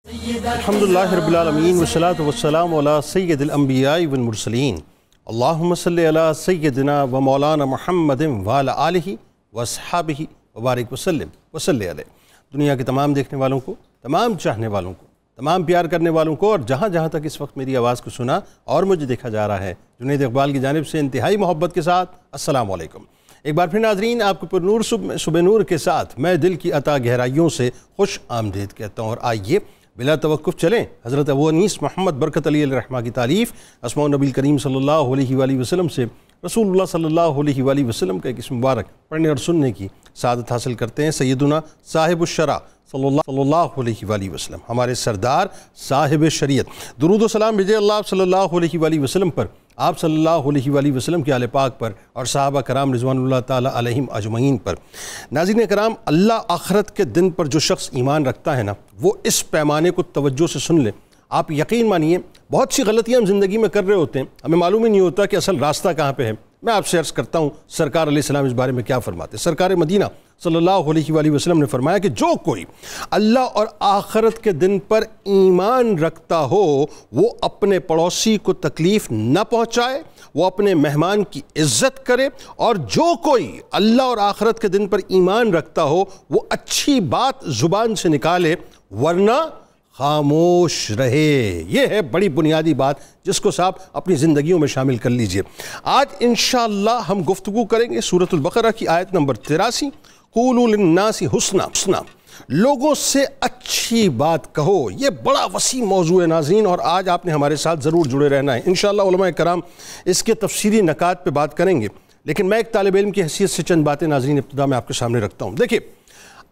الحمدللہ رب العالمین والصلاة والسلام علی سید الانبیاء والمرسلین اللہم صلی علی سیدنا و مولانا محمد وعلی آلہ واصحابہ وبارک وسلم وصلی علیہ۔ دنیا کے تمام دیکھنے والوں کو، تمام چاہنے والوں کو، تمام پیار کرنے والوں کو، اور جہاں جہاں تک اس وقت میری آواز کو سنا اور مجھے دیکھا جا رہا ہے، جنید اقبال کی جانب سے انتہائی محبت کے ساتھ السلام علیکم۔ ایک بار پھر ناظرین، آپ کو پر نور صبح نور کے ساتھ میں دل کی عطا گہرائیوں سے خوش آمدید کہتا ہوں، اور آئیے بلا توقف چلیں حضرت ابو انیس محمد برکت علیہ الرحمہ کی تعلیف اسماء النبی کریم صلی اللہ علیہ وآلہ وسلم سے رسول اللہ صلی اللہ علیہ وآلہ وسلم کا ایک اسم مبارک پڑھنے اور سننے کی سعادت حاصل کرتے ہیں۔ سیدنا صاحب الشرع صلی اللہ علیہ وآلہ وسلم، ہمارے سردار صاحب شریعت، درود و سلام بھیجے اللہ صلی اللہ علیہ وآلہ وسلم پر، آپ صلی اللہ علیہ وآلہ وسلم کے آل پاک پر، اور صحابہ کرام رضوان اللہ تعالیٰ علیہم اجمعین پر۔ ناظرین کرام، اللہ آخرت کے دن پر جو شخص ایمان رکھتا ہے نا، وہ اس پیمانے کو توجہ سے سن لے۔ آپ یقین مانیے، بہت سی غلطیاں ہم زندگی میں کر رہے ہوتے ہیں، ہمیں معلوم ہی نہیں ہوتا کہ اصل راستہ کہاں پہ ہے۔ میں آپ سے عرض کرتا ہوں سرکار علیہ السلام اس بارے میں کیا فرماتے ہیں۔ سرکار مدینہ صلی اللہ علیہ وآلہ وسلم نے فرمایا کہ جو کوئی اللہ اور آخرت کے دن پر ایمان رکھتا ہو، وہ اپنے پڑوسی کو تکلیف نہ پہنچائے، وہ اپنے مہمان کی عزت کرے، اور جو کوئی اللہ اور آخرت کے دن پر ایمان رکھتا ہو، وہ اچھی بات زبان سے نکالے ورنہ خاموش رہے۔ یہ ہے بڑی بنیادی بات جس کو صاحب اپنی زندگیوں میں شامل کر لیجئے۔ آج انشاءاللہ ہم گفتگو کریں گے سورۃ البقرہ کی آیت نمبر 83، قولوا للناس حسنا، لوگوں سے اچھی بات کہو۔ یہ بڑا وسیع موضوع ہے ناظرین، اور آج آپ نے ہمارے ساتھ ضرور جڑے رہنا ہے۔ انشاءاللہ علماء کرام اس کے تفصیلی نکات پہ بات کریں گے، لیکن میں ایک طالب علم کی حیثیت سے چند باتیں ناظرین ابتدا میں آپ کے سامنے رکھتا ہوں۔ دیکھیں،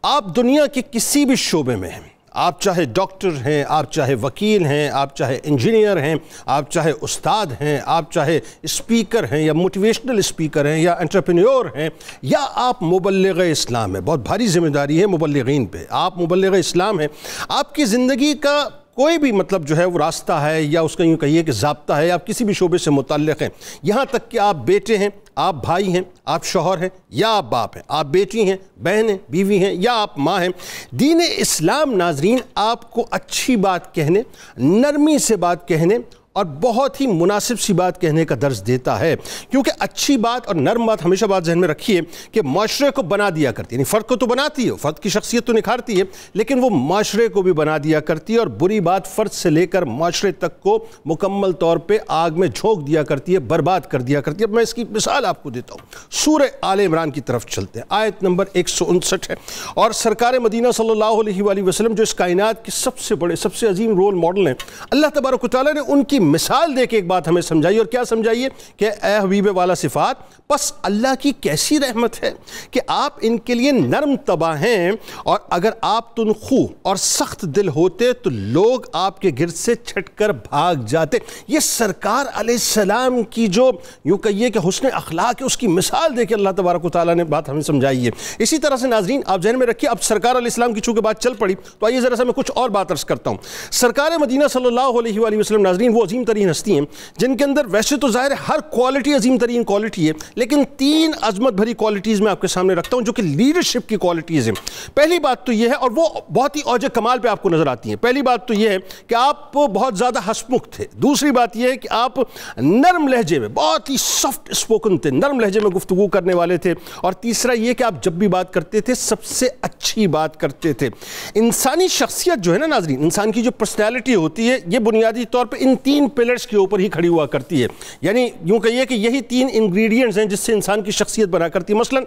آپ دنیا کے کسی بھی شعبے میں ہیں، آپ چاہے ڈاکٹر ہیں، آپ چاہے وکیل ہیں، آپ چاہے انجینئر ہیں، آپ چاہے استاد ہیں، آپ چاہے اسپیکر ہیں یا موٹیویشنل اسپیکر ہیں یا انٹرپرینیور ہیں، یا آپ مبلغ اسلام ہیں۔ بہت بھاری ذمہ داری ہے مبلغین پہ، آپ مبلغ اسلام ہیں۔ آپ کی زندگی کا کوئی بھی مطلب جو ہے وہ راستہ ہے، یا اس کا یوں کہیے کہ ضابطہ ہے، آپ کسی بھی شعبے سے متعلق ہیں، یہاں تک کہ آپ بیٹے ہیں، آپ بھائی ہیں، آپ شوہر ہیں یا آپ باپ ہیں، آپ بیٹی ہیں، بہن ہیں، بیوی ہیں یا آپ ماں ہیں۔ دین اسلام ناظرین آپ کو اچھی بات کہنے، نرمی سے بات کہنے اور بہت ہی مناسب سی بات کہنے کا درس دیتا ہے، کیونکہ اچھی بات اور نرم بات ہمیشہ بات ذہن میں رکھیے کہ معاشرے کو بنا دیا کرتی ہے، یعنی فرد کو تو بناتی ہے، فرد کی شخصیت تو نکھارتی ہے، لیکن وہ معاشرے کو بھی بنا دیا کرتی ہے، اور بری بات فرد سے لے کر معاشرے تک کو مکمل طور پہ آگ میں جھونک دیا کرتی ہے، برباد کر دیا کرتی ہے۔ اب میں اس کی مثال آپ کو دیتا ہوں۔ سورہ آل عمران کی طرف چلتے ہیں، آیت نمبر 159 ہے، اور سرکار مدینہ صلی اللہ علیہ وآلہ وسلم جو اس کائنات کے سب سے بڑے، سب سے عظیم رول ماڈل ہیں، اللہ تبارک و تعالیٰ نے ان کی مثال دے کے ایک بات ہمیں سمجھائی، اور کیا سمجھائیے کہ اے حبیب والا صفات، پس اللہ کی کیسی رحمت ہے کہ آپ ان کے لیے نرم طبع ہیں، اور اگر آپ تنخو اور سخت دل ہوتے تو لوگ آپ کے گرد سے چھٹ کر بھاگ جاتے۔ یہ سرکار علیہ السلام کی جو یوں کہیے کہ حسن اخلاق ہے، اس کی مثال دے کے اللہ تبارک و تعالیٰ نے بات ہمیں سمجھائی ہے۔ اسی طرح سے ناظرین آپ ذہن میں رکھیے، اب سرکار علیہ السلام کی چونکہ بات چل پڑی تو آئیے ذرا سا میں کچھ اور بات عرض کرتا ہوں۔ سرکار مدینہ صلی اللہ علیہ وآلہ وسلم ناظرین وہ عظیم ترین ہستی ہیں جن کے اندر ویسے تو ظاہر ہر کوالٹی عظیم ترین کوالٹی ہے، لیکن تین عظمت بھری کوالٹیز میں آپ کے سامنے رکھتا ہوں جو کہ لیڈرشپ کی کوالٹیز ہیں۔ پہلی بات تو یہ ہے، اور وہ بہت ہی اوج کمال پہ آپ کو نظر آتی ہیں، پہلی بات تو یہ ہے کہ آپ بہت زیادہ ہسمکھ تھے۔ دوسری بات یہ ہے کہ آپ نرم لہجے میں، بہت ہی سافٹ اسپوکن تھے، نرم لہجے میں گفتگو کرنے والے تھے، اور تیسرا یہ کہ آپ جب بھی بات کرتے تھے سب سے اچھی بات کرتے تھے۔ انسانی شخصیت جو ہے نا ناظرین، انسان کی جو پرسنالٹی ہوتی ہے، یہ بنیادی طور پہ ان تین پلرز کے اوپر ہی کھڑی ہوا کرتی ہے، یعنی یوں کہیے کہ یہی تین انگریڈینٹس ہیں جس سے انسان کی شخصیت بنا کرتی ہے۔ مثلا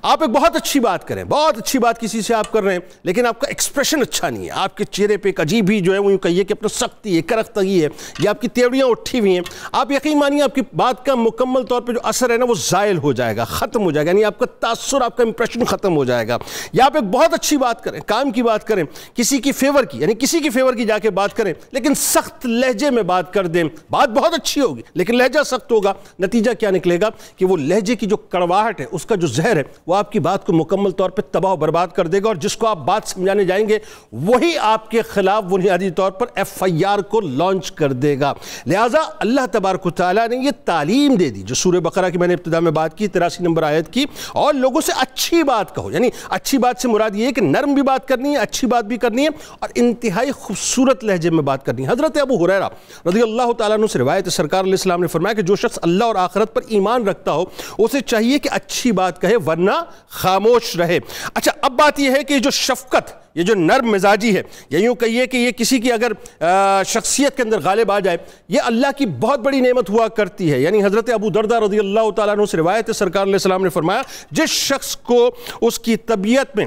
آپ ایک بہت اچھی بات کریں، بہت اچھی بات کسی سے آپ کر رہے ہیں، لیکن آپ کا ایکسپریشن اچھا نہیں ہے، آپ کے چہرے پہ ایک عجیب ہی جو ہے وہ یوں کہیے کہ اپنا سختی ہے، کرختگی ہے، یا آپ کی تیوریاں اٹھی ہوئی ہیں، آپ یقین مانیے آپ کی بات کا مکمل طور پہ جو اثر ہے نا وہ زائل ہو جائے گا، ختم ہو جائے گا، یعنی آپ کا تاثر، آپ کا امپریشن ختم ہو جائے گا۔ یا آپ ایک بہت اچھی بات کریں، کام کی بات کریں، کسی کی فیور کی، یعنی کسی کی فیور کی جا کے بات کریں، لیکن سخت لہجے میں بات کر دیں، بات بہت اچھی ہوگی لیکن لہجہ سخت ہوگا، نتیجہ کیا نکلے گا کہ وہ لہجے کی جو کڑواہٹ ہے، اس کا جو زہر ہے، وہ آپ کی بات کو مکمل طور پہ تباہ و برباد کر دے گا، اور جس کو آپ بات سمجھانے جائیں گے وہی آپ کے خلاف بنیادی طور پر FIR کو لانچ کر دے گا۔ لہٰذا اللہ تبارک و تعالیٰ نے یہ تعلیم دے دی جو سورہ بقرہ کی میں نے ابتدا میں بات کی 83 نمبر آیت کی، اور لوگوں سے اچھی بات کہو، یعنی اچھی بات سے مراد یہ ہے کہ نرم بھی بات کرنی ہے، اچھی بات بھی کرنی ہے، اور انتہائی خوبصورت لہجے میں بات کرنی ہے۔ حضرت ابو ہریرہ رضی اللہ تعالیٰ عنہ سے روایت سرکار علیہ السلام نے فرمایا کہ جو شخص اللہ اور آخرت پر ایمان رکھتا ہو اسے چاہیے کہ اچھی بات کہے ورنہ خاموش رہے۔ اچھا، اب بات یہ ہے کہ جو شفقت، یہ جو نرم مزاجی ہے، یا یوں کہیے کہ یہ کسی کی اگر شخصیت کے اندر غالب آ جائے، یہ اللہ کی بہت بڑی نعمت ہوا کرتی ہے۔ یعنی حضرت ابو دردہ رضی اللہ تعالیٰ عنہ سے روایت ہے سرکار علیہ السلام نے فرمایا جس شخص کو اس کی طبیعت میں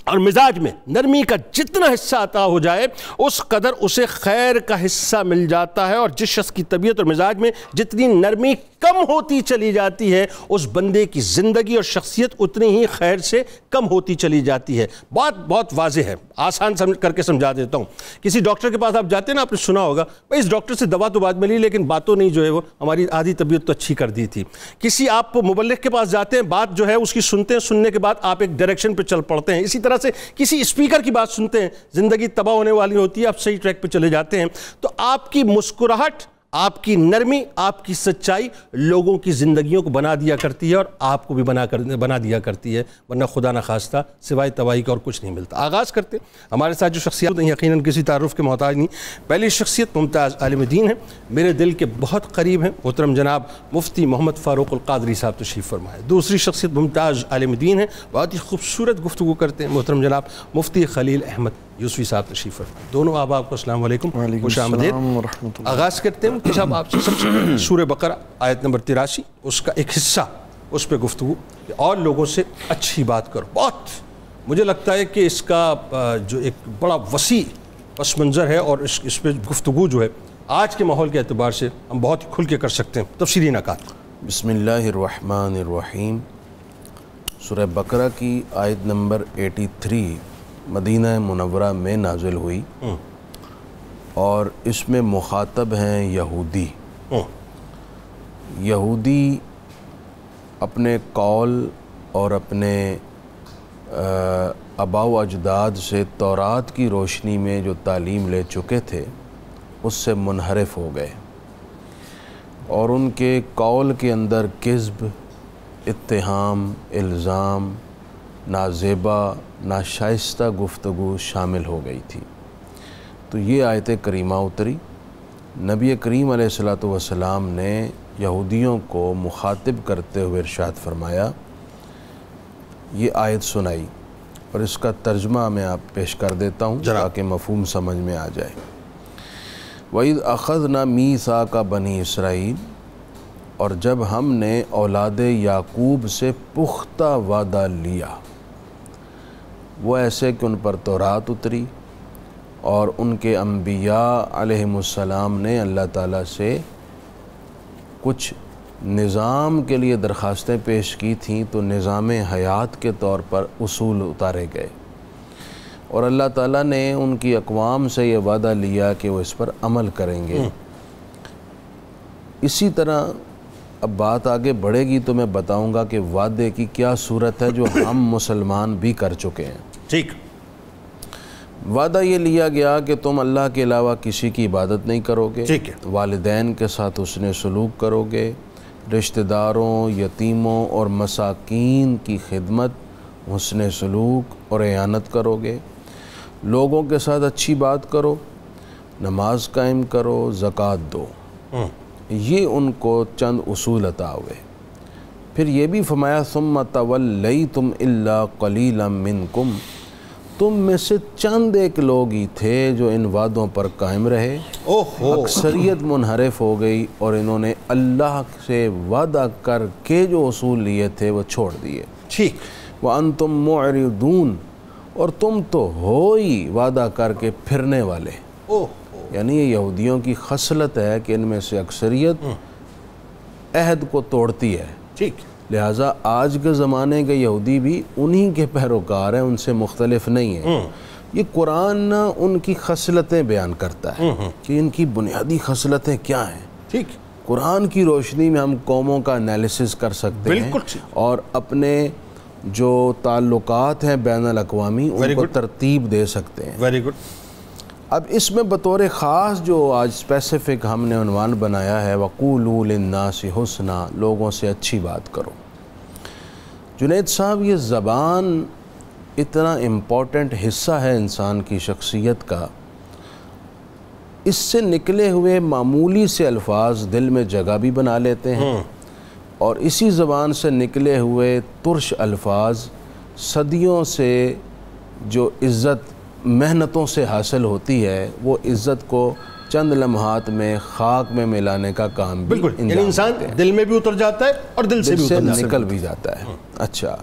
اور مزاج میں نرمی کا جتنا حصہ عطا ہو جائے اس قدر اسے خیر کا حصہ مل جاتا ہے، اور جس شخص کی طبیعت اور مزاج میں جتنی نرمی کم ہوتی چلی جاتی ہے اس بندے کی زندگی اور شخصیت اتنی ہی خیر سے کم ہوتی چلی جاتی ہے۔ بات بہت واضح ہے، آسان کر کے سمجھا دیتا ہوں۔ کسی ڈاکٹر کے پاس آپ جاتے ہیں نا، آپ نے سنا ہوگا بھائی اس ڈاکٹر سے دوا تو بعد میں لی لیکن باتوں نہیں جو ہے وہ ہماری آدھی طبیعت تو اچھی کر دی تھی۔ کسی آپ مبلغ کے پاس جاتے ہیں، بات جو ہے اس کی سنتے ہیں، سننے کے بعد آپ ایک ڈائریکشن پہ چل پڑتے ہیں۔ اسی طرح سے کسی اسپیکر کی بات سنتے ہیں، زندگی تباہ ہونے والی ہوتی ہے، آپ صحیح ٹریک پہ چلے جاتے ہیں۔ تو آپ کی مسکراہٹ، آپ کی نرمی، آپ کی سچائی لوگوں کی زندگیوں کو بنا دیا کرتی ہے، اور آپ کو بھی بنا دیا کرتی ہے، ورنہ خدا نخواستہ سوائے تباہی کا اور کچھ نہیں ملتا۔ آغاز کرتے ہیں۔ ہمارے ساتھ جو شخصیت ہیں یقیناً کسی تعارف کے محتاج نہیں۔ پہلی شخصیت ممتاز عالم دین ہے، میرے دل کے بہت قریب ہیں، محترم جناب مفتی محمد فاروق القادری صاحب تشریف فرمائے۔ دوسری شخصیت ممتاز عالم دین ہے، بہت ہی خوبصورت گفتگو کرتے ہیں، محترم جناب مفتی خلیل احمد یوسفی صاحب تشریف فرمائے۔ دونوں آپ کو السلام علیکم، خوش آمدید۔ آغاز کرتے ہیں کہ صاحب آپ سے سب سے سورہ بقرہ آیت نمبر 83 اس کا ایک حصہ، اس پہ گفتگو کہ اور لوگوں سے اچھی بات کرو۔ بہت مجھے لگتا ہے کہ اس کا جو ایک بڑا وسیع پس منظر ہے، اور اس پہ گفتگو جو ہے آج کے ماحول کے اعتبار سے ہم بہت کھل کے کر سکتے ہیں۔ تفصیلی نکات۔ بسم اللہ الرحمن الرحیم۔ سورہ بقرہ کی آیت نمبر 83 مدینہ منورہ میں نازل ہوئی، اور اس میں مخاطب ہیں یہودی۔ یہودی اپنے قول اور اپنے آباء و اجداد سے تورات کی روشنی میں جو تعلیم لے چکے تھے اس سے منحرف ہو گئے، اور ان کے قول کے اندر کذب، اتہام، الزام، نازیبا، ناشائستہ گفتگو شامل ہو گئی تھی۔ تو یہ آیت کریمہ اتری۔ نبی کریم علیہ السلام نے یہودیوں کو مخاطب کرتے ہوئے ارشاد فرمایا، یہ آیت سنائی، اور اس کا ترجمہ میں آپ پیش کر دیتا ہوں تاکہ مفہوم سمجھ میں آ جائے۔ وَإِذْ أَخَذْنَا مِيثَاقَ بَنِي إِسْرَائِیل، اور جب ہم نے اولاد یعقوب سے پختہ وعدہ لیا، وہ ایسے کہ ان پر تورات اتری، اور ان کے انبیاء علیہم السلام نے اللہ تعالیٰ سے کچھ نظام کے لیے درخواستیں پیش کی تھیں، تو نظام حیات کے طور پر اصول اتارے گئے، اور اللہ تعالیٰ نے ان کی اقوام سے یہ وعدہ لیا کہ وہ اس پر عمل کریں گے۔ اسی طرح اب بات آگے بڑھے گی تو میں بتاؤں گا کہ وعدے کی کیا صورت ہے جو ہم مسلمان بھی کر چکے ہیں۔ ٹھیک۔ وعدہ یہ لیا گیا کہ تم اللہ کے علاوہ کسی کی عبادت نہیں کرو گے، ٹھیک ہے، والدین کے ساتھ حسن سلوک کرو گے، رشتہ داروں، یتیموں اور مساکین کی خدمت، حسن سلوک اور اعانت کرو گے، لوگوں کے ساتھ اچھی بات کرو، نماز قائم کرو، زکوٰۃ دو۔ یہ ان کو چند اصول عطا ہوئے۔ پھر یہ بھی فرمایا ثم تولیتم الا قلیلا منکم، تم میں سے چند ایک لوگ ہی تھے جو ان وعدوں پر قائم رہے، اکثریت منحرف ہو گئی، اور انہوں نے اللہ سے وعدہ کر کے جو اصول لیے تھے وہ چھوڑ دیے۔ ٹھیک۔ وَأَنْتُمْ مُعْرِضُونَ، اور تم تو ہو ہی وعدہ کر کے پھرنے والے۔ یعنی یہ یہودیوں کی خصلت ہے کہ ان میں سے اکثریت عہد کو توڑتی ہے۔ ٹھیک۔ لہٰذا آج کے زمانے کے یہودی بھی انہی کے پیروکار ہیں، ان سے مختلف نہیں ہیں۔ یہ قرآن نا ان کی خصلتیں بیان کرتا ہے کہ ان کی بنیادی خصلتیں کیا ہیں. ٹھیک. قرآن کی روشنی میں ہم قوموں کا انالیسس کر سکتے ہیں اور اپنے جو تعلقات ہیں بین الاقوامی ان کو ترتیب دے سکتے ہیں. Very good. اب اس میں بطور خاص جو آج اسپیسیفک ہم نے عنوان بنایا ہے وَقُولُوا لِلنَّاسِ حُسْنًا، لوگوں سے اچھی بات کرو. جنید صاحب، یہ زبان اتنا امپورٹنٹ حصہ ہے انسان کی شخصیت کا، اس سے نکلے ہوئے معمولی سے الفاظ دل میں جگہ بھی بنا لیتے ہیں اور اسی زبان سے نکلے ہوئے ترش الفاظ صدیوں سے جو عزت محنتوں سے حاصل ہوتی ہے وہ عزت کو چند لمحات میں خاک میں ملانے کا کام بھی انسان دل میں بھی اتر جاتا ہے اور دل سے بھی نکل بھی جاتا ہے. اچھا،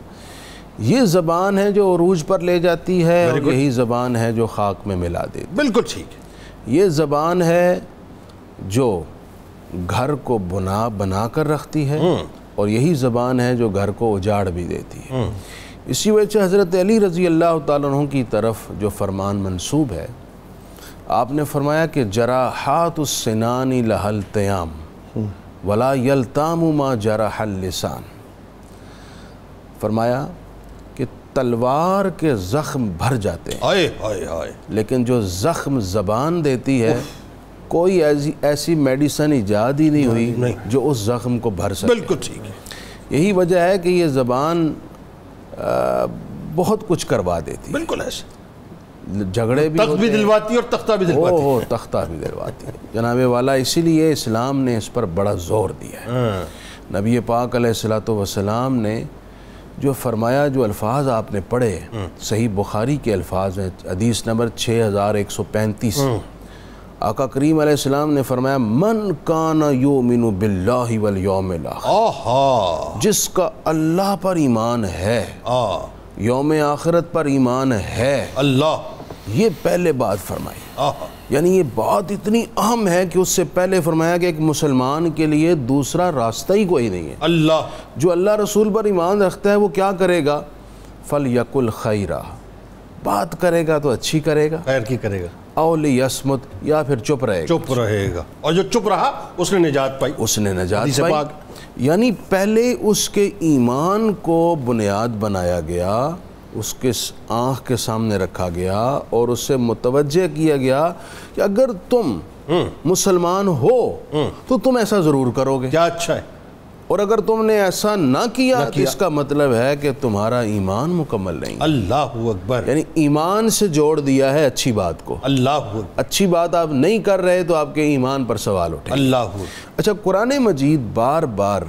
یہ زبان ہے جو عروج پر لے جاتی ہے اور یہی زبان ہے جو خاک میں ملا دیتی ہے. بالکل ٹھیک. یہ زبان ہے جو گھر کو بنا کر رکھتی ہے اور یہی زبان ہے جو گھر کو اجاڑ بھی دیتی ہے. اسی وجہ سے حضرت علی رضی اللہ تعالیٰ عنہ کی طرف جو فرمان منسوب ہے، آپ نے فرمایا کہ جراحات السنان لها التیام ولا یلتام ما جرح اللسان. فرمایا کہ تلوار کے زخم بھر جاتے ہیں لیکن جو زخم زبان دیتی ہے کوئی ایسی میڈیسن ایجاد ہی نہیں ہوئی جو اس زخم کو بھر سکے. بالکل ٹھیک ہے. یہی وجہ ہے کہ یہ زبان بہت کچھ کروا دیتی. بالکل ایسے جھگڑے بھی تخت بھی دلواتی اور تختہ بھی دلواتی. تختہ بھی دلواتی ہے جناب والا. اسی لیے اسلام نے اس پر بڑا زور دیا ہے. نبی پاک علیہ الصلوۃ والسلام نے جو فرمایا، جو الفاظ آپ نے پڑھے صحیح بخاری کے الفاظ ہیں، حدیث نمبر 6135، آقا کریم علیہ السلام نے فرمایا من کان یؤمن باللہ والیوم الاخر، جس کا اللہ پر ایمان ہے، یوم آخرت پر ایمان ہے، اللہ یہ پہلے بات فرمائی. یعنی یہ بات اتنی اہم ہے کہ اس سے پہلے فرمایا کہ ایک مسلمان کے لیے دوسرا راستہ ہی کوئی نہیں ہے. اللہ جو اللہ رسول پر ایمان رکھتا ہے وہ کیا کرے گا؟ فَلْيَقُلْ خَيْرًا، بات کرے گا تو اچھی کرے گا، خیر کی کرے گا، اَوْ لِيَصْمُتْ، یا پھر چپ رہے گا. اور جو چپ رہا اس نے نجات پائی. یعنی پہلے اس کے ایمان کو بنیاد بنایا گیا، اس کے آنکھ کے سامنے رکھا گیا اور اس سے متوجہ کیا گیا کہ اگر تم مسلمان ہو تو تم ایسا ضرور کرو گے. کیا اچھا ہے. اور اگر تم نے ایسا نہ کیا تو اس کا مطلب ہے کہ تمہارا ایمان مکمل نہیں. اللہ اکبر. یعنی ایمان سے جوڑ دیا ہے اچھی بات کو. اللہ اکبر. اچھی بات آپ نہیں کر رہے تو آپ کے ایمان پر سوال اٹھے. اللہ اکبر. اچھا، قرآن مجید بار بار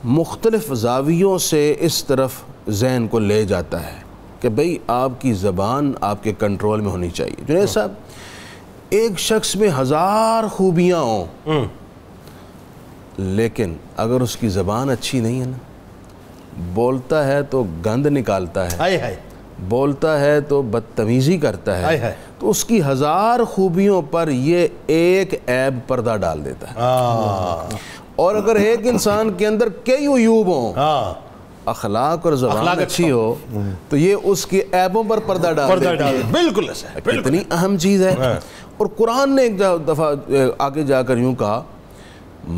مختلف زاویوں سے اس طرف ذہن کو لے جاتا ہے کہ بھئی آپ کی زبان آپ کے کنٹرول میں ہونی چاہیے. جنید صاحب، ایک شخص میں 1000 خوبیاں ہوں لیکن اگر اس کی زبان اچھی نہیں ہے نا، بولتا ہے تو گند نکالتا ہے، بولتا ہے تو بدتمیزی کرتا ہے، تو اس کی 1000 خوبیوں پر یہ ایک عیب پردہ ڈال دیتا ہے. اور اگر ایک انسان کے اندر کئی عیوب ہوں، اخلاق اور زبان اچھی ہو تو یہ اس کی عیبوں پر پردہ ڈال دیتی ہے. بالکل ایسا ہے. کتنی اہم چیز ہے. اور قرآن نے ایک دفعہ آگے جا کر یوں کہا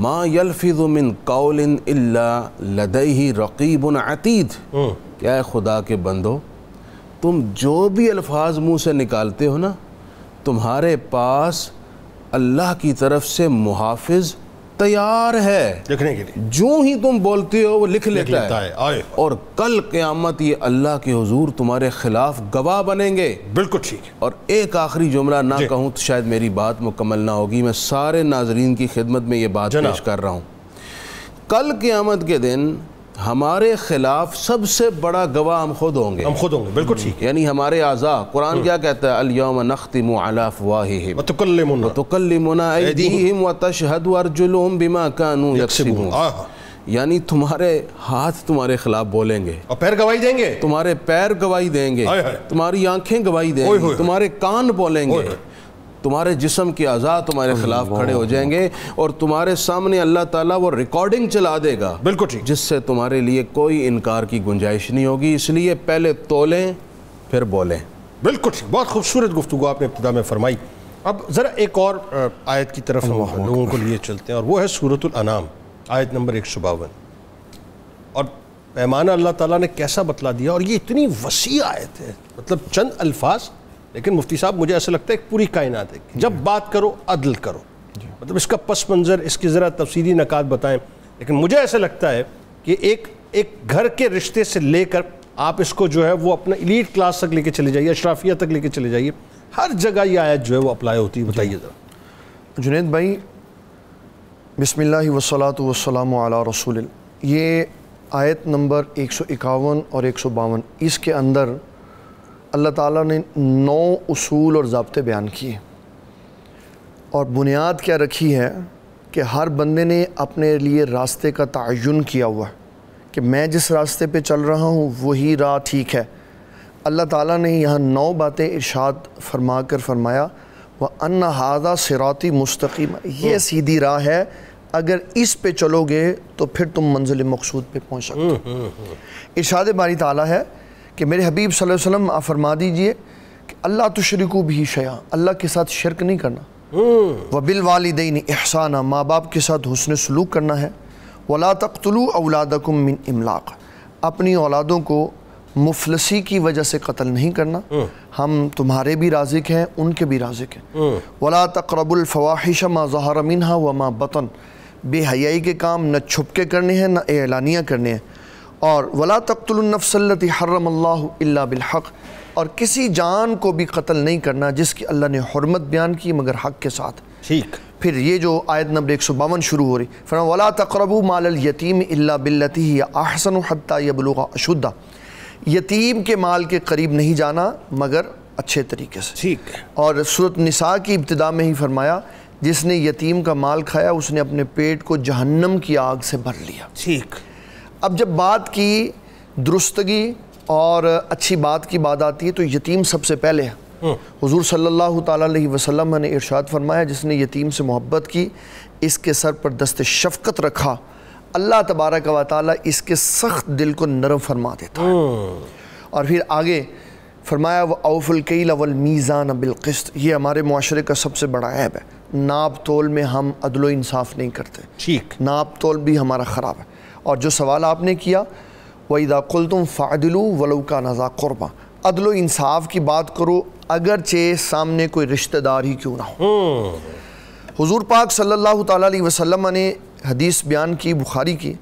ما یلفظ من قول الا لدیہ رقیب عتید. کیا ہے خدا کے بندو، تم جو بھی الفاظ منہ سے نکالتے ہو نا، تمہارے پاس اللہ کی طرف سے محافظ تیار ہے لکھنے کے لیے. جو ہی تم بولتے ہو وہ لکھ لیتا ہے. اور کل قیامت یہ اللہ کے حضور تمہارے خلاف گواہ بنیں گے. بالکل ٹھیک ہے. اور ایک آخری جملہ نہ کہوں تو شاید میری بات مکمل نہ ہوگی. میں سارے ناظرین کی خدمت میں یہ بات پیش کر رہا ہوں. کل قیامت کے دن ہمارے خلاف سب سے بڑا گواہ ہم خود ہوں گے. بالکل ٹھیک. یعنی ہمارے اعضاء. قرآن کیا کہتا ہے؟ الیوم نختم علی افواہہم وتکلمنا ایدیہم وتشہد ارجلہم بما کانوا یکسبون. یعنی تمہارے ہاتھ تمہارے خلاف بولیں گے اور پیر گواہی دیں گے، تمہارے پیر گواہی دیں گے، تمہاری آنکھیں گواہی دیں گے، تمہارے کان بولیں گے، تمہارے جسم کے اعضاء تمہارے خلاف کھڑے ہو جائیں گے اور تمہارے سامنے اللہ تعالیٰ وہ ریکارڈنگ چلا دے گا. بالکل ٹھیک. جس سے تمہارے لیے کوئی انکار کی گنجائش نہیں ہوگی. اس لیے پہلے تولیں پھر بولیں. بالکل بہت خوبصورت گفتگو آپ نے ابتدا میں فرمائی. اب ذرا ایک اور آیت کی طرف ہم لوگوں کو لیے چلتے ہیں اور وہ ہے سورۃ الانعام آیت نمبر 152. اور پیمانہ اللہ تعالیٰ نے کیسا بتلا دیا, اور یہ اتنی وسیع آیت ہے, مطلب چند الفاظ, لیکن مفتی صاحب مجھے ایسا لگتا ہے ایک پوری کائنات ہے. جب بات کرو عدل کرو, مطلب اس کا پس منظر, اس کی ذرا تفصیلی نکات بتائیں. لیکن مجھے ایسا لگتا ہے کہ ایک گھر کے رشتے سے لے کر آپ اس کو جو ہے وہ اپنا ایلیٹ کلاس تک لے کے چلے جائیے, اشرافیہ تک لے کے چلے جائیے, ہر جگہ یہ آیت جو ہے وہ اپلائی ہوتی ہے. بتائیے ذرا. جنید بھائی, بسم اللہ والصلاۃ والسلام علی رسول اللہ. یہ آیت نمبر 151 اور 152, اس کے اندر اللہ تعالیٰ نے 9 اصول اور ضابطے بیان کیے, اور بنیاد کیا رکھی ہے کہ ہر بندے نے اپنے لیے راستے کا تعین کیا ہوا ہے کہ میں جس راستے پہ چل رہا ہوں وہی راہ ٹھیک ہے. اللہ تعالیٰ نے یہاں 9 باتیں ارشاد فرما کر فرمایا وَأَنَّ هَذَا صِرَاطِي مُسْتَقِيمًا, یہ سیدھی راہ ہے, اگر اس پہ چلو گے تو پھر تم منزل مقصود پہ پہنچ سکتے ہو. ارشاد باری تعالیٰ ہے کہ میرے حبیب صلی اللہ علیہ وسلم آپ فرما دیجئے کہ اللہ تشرکو بہ شیئا, اللہ کے ساتھ شرک نہیں کرنا. وَبِالْوَالِدَيْنِ احسانا, ماں باپ کے ساتھ حسن سلوک کرنا ہے. وَلَا تَقْتُلُوا أَوْلَادَكُم مِّنْ إِمْلَاقٍ, اپنی اولادوں کو مفلسی کی وجہ سے قتل نہیں کرنا, ہم تمہارے بھی رازق ہیں ان کے بھی رازق ہیں. وَلَا تَقْرَبُوا الْفَوَاحِشَ مَا ظَهَرَ مِنْهَا وَمَا بَطَنَ, بے حیائی کے کام نہ چھپ کے کرنے ہیں نہ اعلانیہ کرنے ہیں. اور وَلَا تَقْتُلُوا النَّفْسَ الَّتِي حَرَّمَ اللَّهُ إِلَّا بِالْحَقِّ, اور کسی جان کو بھی قتل نہیں کرنا جس کی اللہ نے حرمت بیان کی مگر حق کے ساتھ. ٹھیک. پھر یہ جو آیت نمبر 152 شروع ہو رہی, فرمایا وَلَا تَقْرَبُوا مَالَ الْيَتِيمِ إِلَّا بِالَّتِي هِيَ أَحْسَنُ حَتَّى يَبْلُغَ أَشُدَّهُ, یتیم کے مال کے قریب نہیں جانا مگر اچھے طریقے سے. ٹھیک. اور سورۃ نساء کی ابتدا میں ہی فرمایا جس نے یتیم کا مال کھایا اس نے اپنے پیٹ کو جہنم کی آگ سے بھر لیا. ٹھیک. اب جب بات کی درستگی اور اچھی بات کی بات آتی ہے تو یتیم سب سے پہلے ہے. حضور صلی اللہ تعالیٰ علیہ وسلم نے ارشاد فرمایا جس نے یتیم سے محبت کی, اس کے سر پر دست شفقت رکھا, اللہ تبارک و تعالیٰ اس کے سخت دل کو نرم فرما دیتا ہے. اور پھر آگے فرمایا وَأَوْفُوا الْكَيْلَ وَالْمِيزَانَ بِالْقِسْطِ, یہ ہمارے معاشرے کا سب سے بڑا عیب ہے, ناپ تول میں ہم عدل و انصاف نہیں کرتے. ٹھیک. ناپ تول بھی ہمارا خراب ہے. اور جو سوال آپ نے کیا وَإِذَا قُلْتُمْ فَعْدِلُوا وَلَوْ كَانَ ذَا قُرْبَىٰ, عدل و انصاف کی بات کرو اگرچہ سامنے کوئی رشتہ دار ہی کیوں نہ ہو. حضور پاک صلی اللہ تعالیٰ علیہ وسلم نے حدیث بیان کی بخاری کی,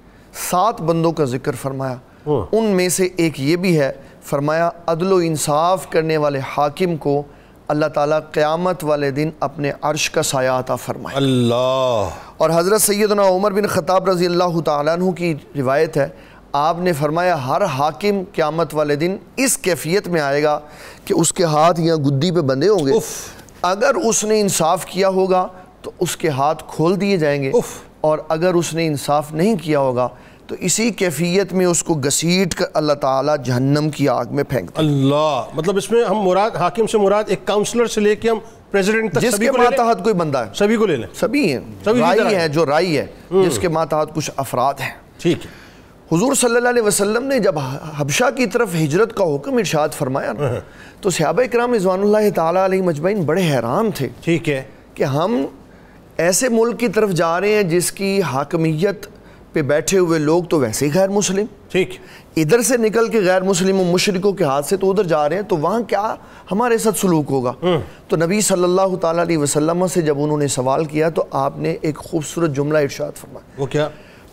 7 بندوں کا ذکر فرمایا, ان میں سے ایک یہ بھی ہے, فرمایا عدل و انصاف کرنے والے حاکم کو اللہ تعالیٰ قیامت والے دن اپنے عرش کا سایہ عطا فرمائے. اللہ. اور حضرت سیدنا عمر بن خطاب رضی اللہ تعالیٰ عنہ کی روایت ہے, آپ نے فرمایا ہر حاکم قیامت والے دن اس کیفیت میں آئے گا کہ اس کے ہاتھ یا گدی پہ بندھے ہوں گے, اگر اس نے انصاف کیا ہوگا تو اس کے ہاتھ کھول دیے جائیں گے, اور اگر اس نے انصاف نہیں کیا ہوگا تو اسی کیفیت میں اس کو گھسیٹ کر اللہ تعالیٰ جہنم کی آگ میں پھینک دیں. اللہ. مطلب اس میں ہم مراد حاکم سے مراد ایک کاؤنسلر سے لے کے ہم پریزیڈنٹ تک جس کے ماتحت کوئی بندہ ہے, سبھی کو لے لیں. سبھی ہیں, رائی ہے جو رائی ہے, جس کے ماتحت کچھ افراد ہیں. ٹھیک ہے. حضور صلی اللہ علیہ وسلم نے جب حبشہ کی طرف ہجرت کا حکم ارشاد فرمایا نا, تو صحابہ کرام رضوان اللہ تعالیٰ علیہ مجمعین بڑے حیران تھے. ٹھیک ہے. کہ ہم ایسے ملک کی طرف جا رہے ہیں جس کی حاکمیت پہ بیٹھے ہوئے لوگ تو ویسے ہی غیر مسلم, ٹھیک, ادھر سے نکل کے غیر مسلم و مشرکوں کے ہاتھ سے تو ادھر جا رہے ہیں, تو وہاں کیا ہمارے ساتھ سلوک ہوگا. تو نبی صلی اللہ تعالیٰ علیہ وسلم سے جب انہوں نے سوال کیا تو آپ نے ایک خوبصورت جملہ ارشاد فرمایا. وہ کیا؟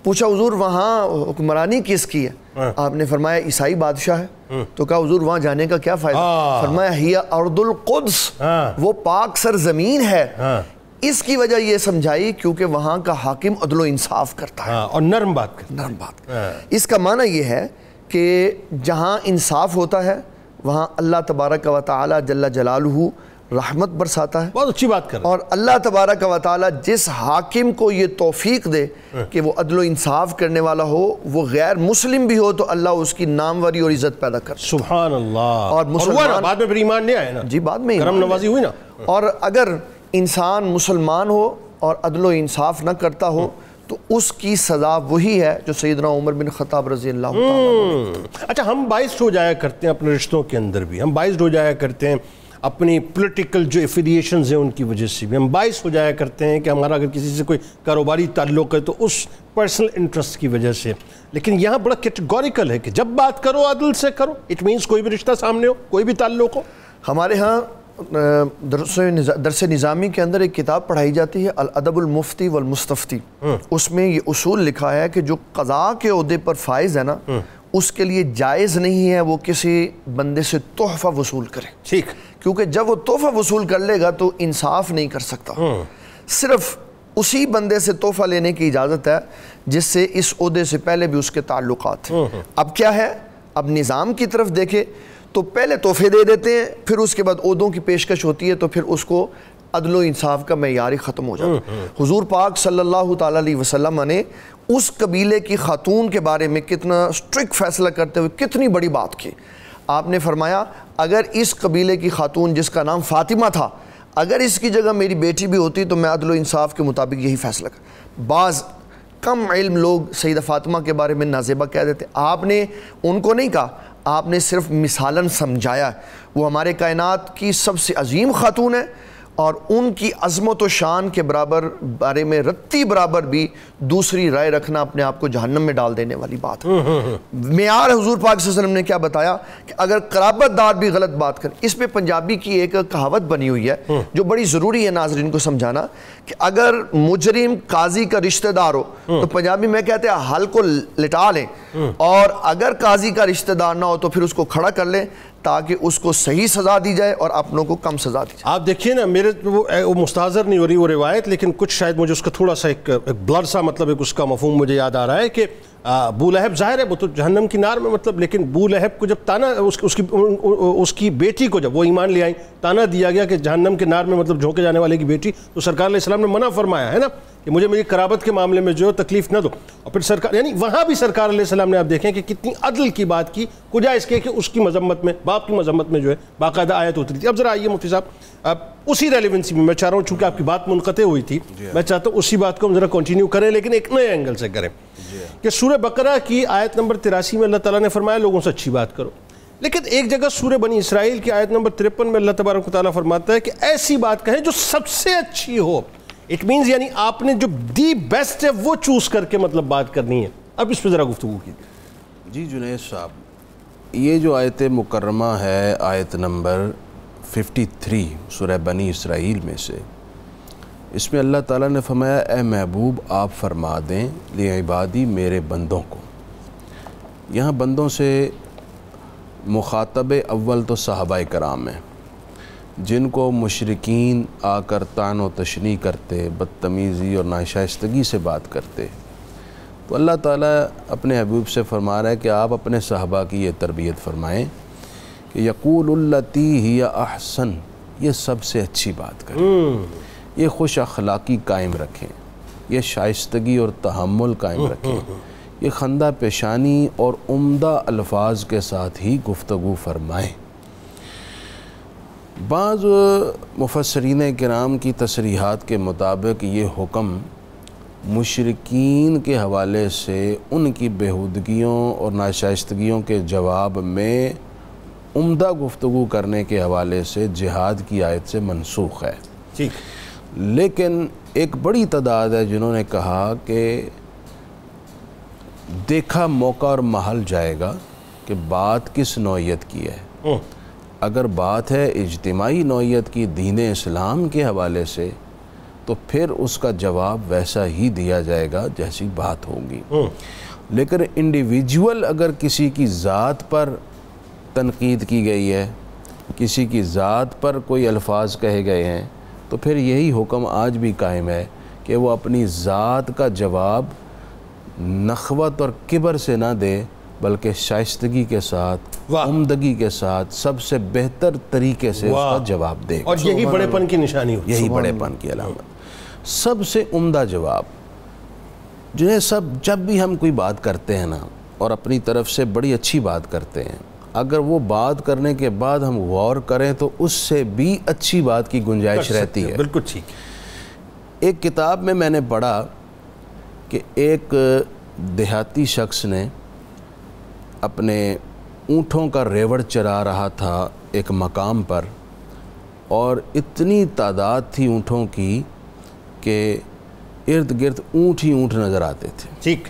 پوچھا حضور وہاں حکمرانی کس کی ہے؟ آپ نے فرمایا عیسائی بادشاہ ہے. تو کہا حضور وہاں جانے کا کیا فائدہ؟ فرمایا ہی ارض القدس, وہ پاک سرزمین ہے. اس کی وجہ یہ سمجھائی کیونکہ وہاں کا حاکم عدل و انصاف کرتا ہے اور نرم بات کرتا ہے. نرم بات. اس کا معنی یہ ہے کہ جہاں انصاف ہوتا ہے وہاں اللہ تبارک و تعالی جل جلالہ رحمت برساتا ہے. بہت اچھی بات کر رہے ہیں. اور اللہ تبارک و تعالی جس حاکم کو یہ توفیق دے کہ وہ عدل و انصاف کرنے والا ہو, وہ غیر مسلم بھی ہو, تو اللہ اس کی ناموری اور عزت پیدا کرتا ہے. سبحان اللہ. اور مسلمان بعد میں پھر ایمان نہیں آئے نا. جی بعد میں کرم نوازی ہوئی نا. اور اگر انسان مسلمان ہو اور عدل و انصاف نہ کرتا ہو تو اس کی سزا وہی ہے جو سیدنا عمر بن خطاب رضی اللہ تعالیٰ. اچھا ہم باعث ہو جایا کرتے ہیں اپنے رشتوں کے اندر بھی, ہم باعث ہو جایا کرتے ہیں اپنی پولیٹیکل جو ایفیلیشنز ہیں ان کی وجہ سے بھی, ہم باعث ہو جایا کرتے ہیں کہ ہمارا اگر کسی سے کوئی کاروباری تعلق ہے تو اس پرسنل انٹرسٹ کی وجہ سے. لیکن یہاں بڑا کیٹیگوریکل ہے کہ جب بات کرو عدل سے کرو. اٹ مینس کوئی بھی رشتہ سامنے ہو, کوئی بھی تعلق ہو. ہمارے ہاں درس نظامی کے اندر ایک کتاب پڑھائی جاتی ہے الادب المفتی والمستفتی. اس میں یہ اصول لکھا ہے کہ جو قضاء کے عہدے پر فائز ہے نا, اس کے لیے جائز نہیں ہے وہ کسی بندے سے تحفہ وصول کرے. ٹھیک, کیونکہ جب وہ تحفہ وصول کر لے گا تو انصاف نہیں کر سکتا. صرف اسی بندے سے تحفہ لینے کی اجازت ہے جس سے اس عہدے سے پہلے بھی اس کے تعلقات ہیں. اب کیا ہے, اب نظام کی طرف دیکھے تو پہلے تحفے دے دیتے ہیں, پھر اس کے بعد عہدوں کی پیشکش ہوتی ہے تو پھر اس کو عدل و انصاف کا معیار ختم ہو جاتا ہے. حضور پاک صلی اللہ تعالیٰ علیہ وسلم نے اس قبیلے کی خاتون کے بارے میں کتنا سٹرکٹ فیصلہ کرتے ہوئے کتنی بڑی بات کی. آپ نے فرمایا اگر اس قبیلے کی خاتون جس کا نام فاطمہ تھا, اگر اس کی جگہ میری بیٹی بھی ہوتی تو میں عدل و انصاف کے مطابق یہی فیصلہ کرتا. بعض کم علم لوگ سیدہ فاطمہ کے بارے میں نازیبہ کہہ دیتے. آپ نے ان کو نہیں کہا, آپ نے صرف مثالاً سمجھایا. وہ ہمارے کائنات کی سب سے عظیم خاتون ہے اور ان کی عظمت و شان کے بارے میں رتی برابر بھی دوسری رائے رکھنا اپنے آپ کو جہنم میں ڈال دینے والی بات ہے. معیار حضور پاک صلی اللہ علیہ وسلم نے کیا بتایا کہ اگر قرابت دار بھی غلط بات کرے. اس پہ پنجابی کی ایک کہاوت بنی ہوئی ہے جو بڑی ضروری ہے ناظرین کو سمجھانا, کہ اگر مجرم قاضی کا رشتہ دار ہو تو پنجابی میں کہتے ہیں حل کو لٹا لیں, اور اگر قاضی کا رشتہ دار نہ ہو تو پھر اس کو کھڑا کر لیں تاکہ اس کو صحیح سزا دی جائے اور اپنوں کو کم سزا دی جائے. آپ دیکھیے نا, میرے وہ مستحضر نہیں ہو رہی وہ روایت, لیکن کچھ شاید مجھے اس کا تھوڑا سا ایک بلر سا مطلب ایک اس کا مفہوم مجھے یاد آ رہا ہے کہ ابو لہب ظاہر ہے وہ تو جہنم کی نار میں مطلب, لیکن ابو لہب کو جب تانا اس کی بیٹی کو جب وہ ایمان لے آئیں تانا دیا گیا کہ جہنم کے نار میں مطلب جھونکے جانے والے کی بیٹی, تو سرکار علیہ السلام نے منع فرمایا ہے نا کہ مجھے میری قرابت کے معاملے میں جو تکلیف نہ دو. اور پھر سرکار یعنی وہاں بھی سرکار علیہ السلام نے آپ دیکھیں کہ کتنی عدل کی بات کی, کجا اس کے کہ اس کی مذمت میں, باپ کی مذمت میں جو ہے باقاعدہ آیت اتری تھی. اب ذرا آئیے مفتی صاحب, اسی ریلیونسی میں چاہ رہا ہوں, چونکہ آپ کی بات منقطع ہوئی تھی, میں چاہتا ہوں اسی بات کو ہم ذرا کنٹینیو کریں لیکن ایک نئے اینگل سے کریں. کہ سورہ بقرہ کی آیت نمبر 83 میں اللہ تعالیٰ نے فرمایا لوگوں سے اچھی بات کرو, لیکن ایک جگہ سورہ بنی اسرائیل کی آیت نمبر 53 میں اللہ تبارک و تعالیٰ فرماتا ہے کہ ایسی بات کہیں جو سب سے اچھی ہو. اٹ مینز یعنی آپ نے جو دی بیسٹ ہے وہ چوز کر کے مطلب بات کرنی ہے. اب اس پہ ذرا گفتگو کیجیے. جی جنید صاحب, یہ جو آیت مکرمہ ہے آیت نمبر 53 سورہ بنی اسرائیل میں سے, اس میں اللہ تعالیٰ نے فرمایا اے محبوب آپ فرما دیں لعبادی میرے بندوں کو. یہاں بندوں سے مخاطب اول تو صحابہ کرام ہیں جن کو مشرکین آ کر طعن و تشنیع کرتے, بدتمیزی اور ناشائستگی سے بات کرتے. تو اللہ تعالیٰ اپنے حبیب سے فرما رہا ہے کہ آپ اپنے صحابہ کی یہ تربیت فرمائیں کہ یقول التی ہی احسن, یہ سب سے اچھی بات کریں, یہ خوش اخلاقی قائم رکھیں, یہ شائستگی اور تحمل قائم رکھیں, یہ خندہ پیشانی اور عمدہ الفاظ کے ساتھ ہی گفتگو فرمائیں. بعض مفسرین کرام کی تصریحات کے مطابق یہ حکم مشرکین کے حوالے سے ان کی بےہودگیوں اور ناشائستگیوں کے جواب میں عمدہ گفتگو کرنے کے حوالے سے جہاد کی آیت سے منسوخ ہے. ٹھیک, لیکن ایک بڑی تعداد ہے جنہوں نے کہا کہ دیکھا موقع اور محل جائے گا کہ بات کس نوعیت کی ہے. اگر بات ہے اجتماعی نوعیت کی دین اسلام کے حوالے سے تو پھر اس کا جواب ویسا ہی دیا جائے گا جیسی بات ہوگی. لیکن انڈیویجول اگر کسی کی ذات پر تنقید کی گئی ہے, کسی کی ذات پر کوئی الفاظ کہے گئے ہیں, تو پھر یہی حکم آج بھی قائم ہے کہ وہ اپنی ذات کا جواب نخوت اور کبر سے نہ دے بلکہ شائستگی کے ساتھ, عمدگی کے ساتھ, سب سے بہتر طریقے سے اس کا جواب دے گا. اور یہی بڑے پن کی نشانی ہوتی ہے, یہی بڑے پن کی علامت. سب سے عمدہ جواب جو ہے, سب جب بھی ہم کوئی بات کرتے ہیں نا اور اپنی طرف سے بڑی اچھی بات کرتے ہیں, اگر وہ بات کرنے کے بعد ہم غور کریں تو اس سے بھی اچھی بات کی گنجائش رہتی ہے. بالکل ٹھیک. ایک کتاب میں نے پڑھا کہ ایک دیہاتی شخص نے اپنے اونٹوں کا ریوڑ چرا رہا تھا ایک مقام پر، اور اتنی تعداد تھی اونٹوں کی کہ ارد گرد اونٹ ہی اونٹ نظر آتے تھے۔ ٹھیک۔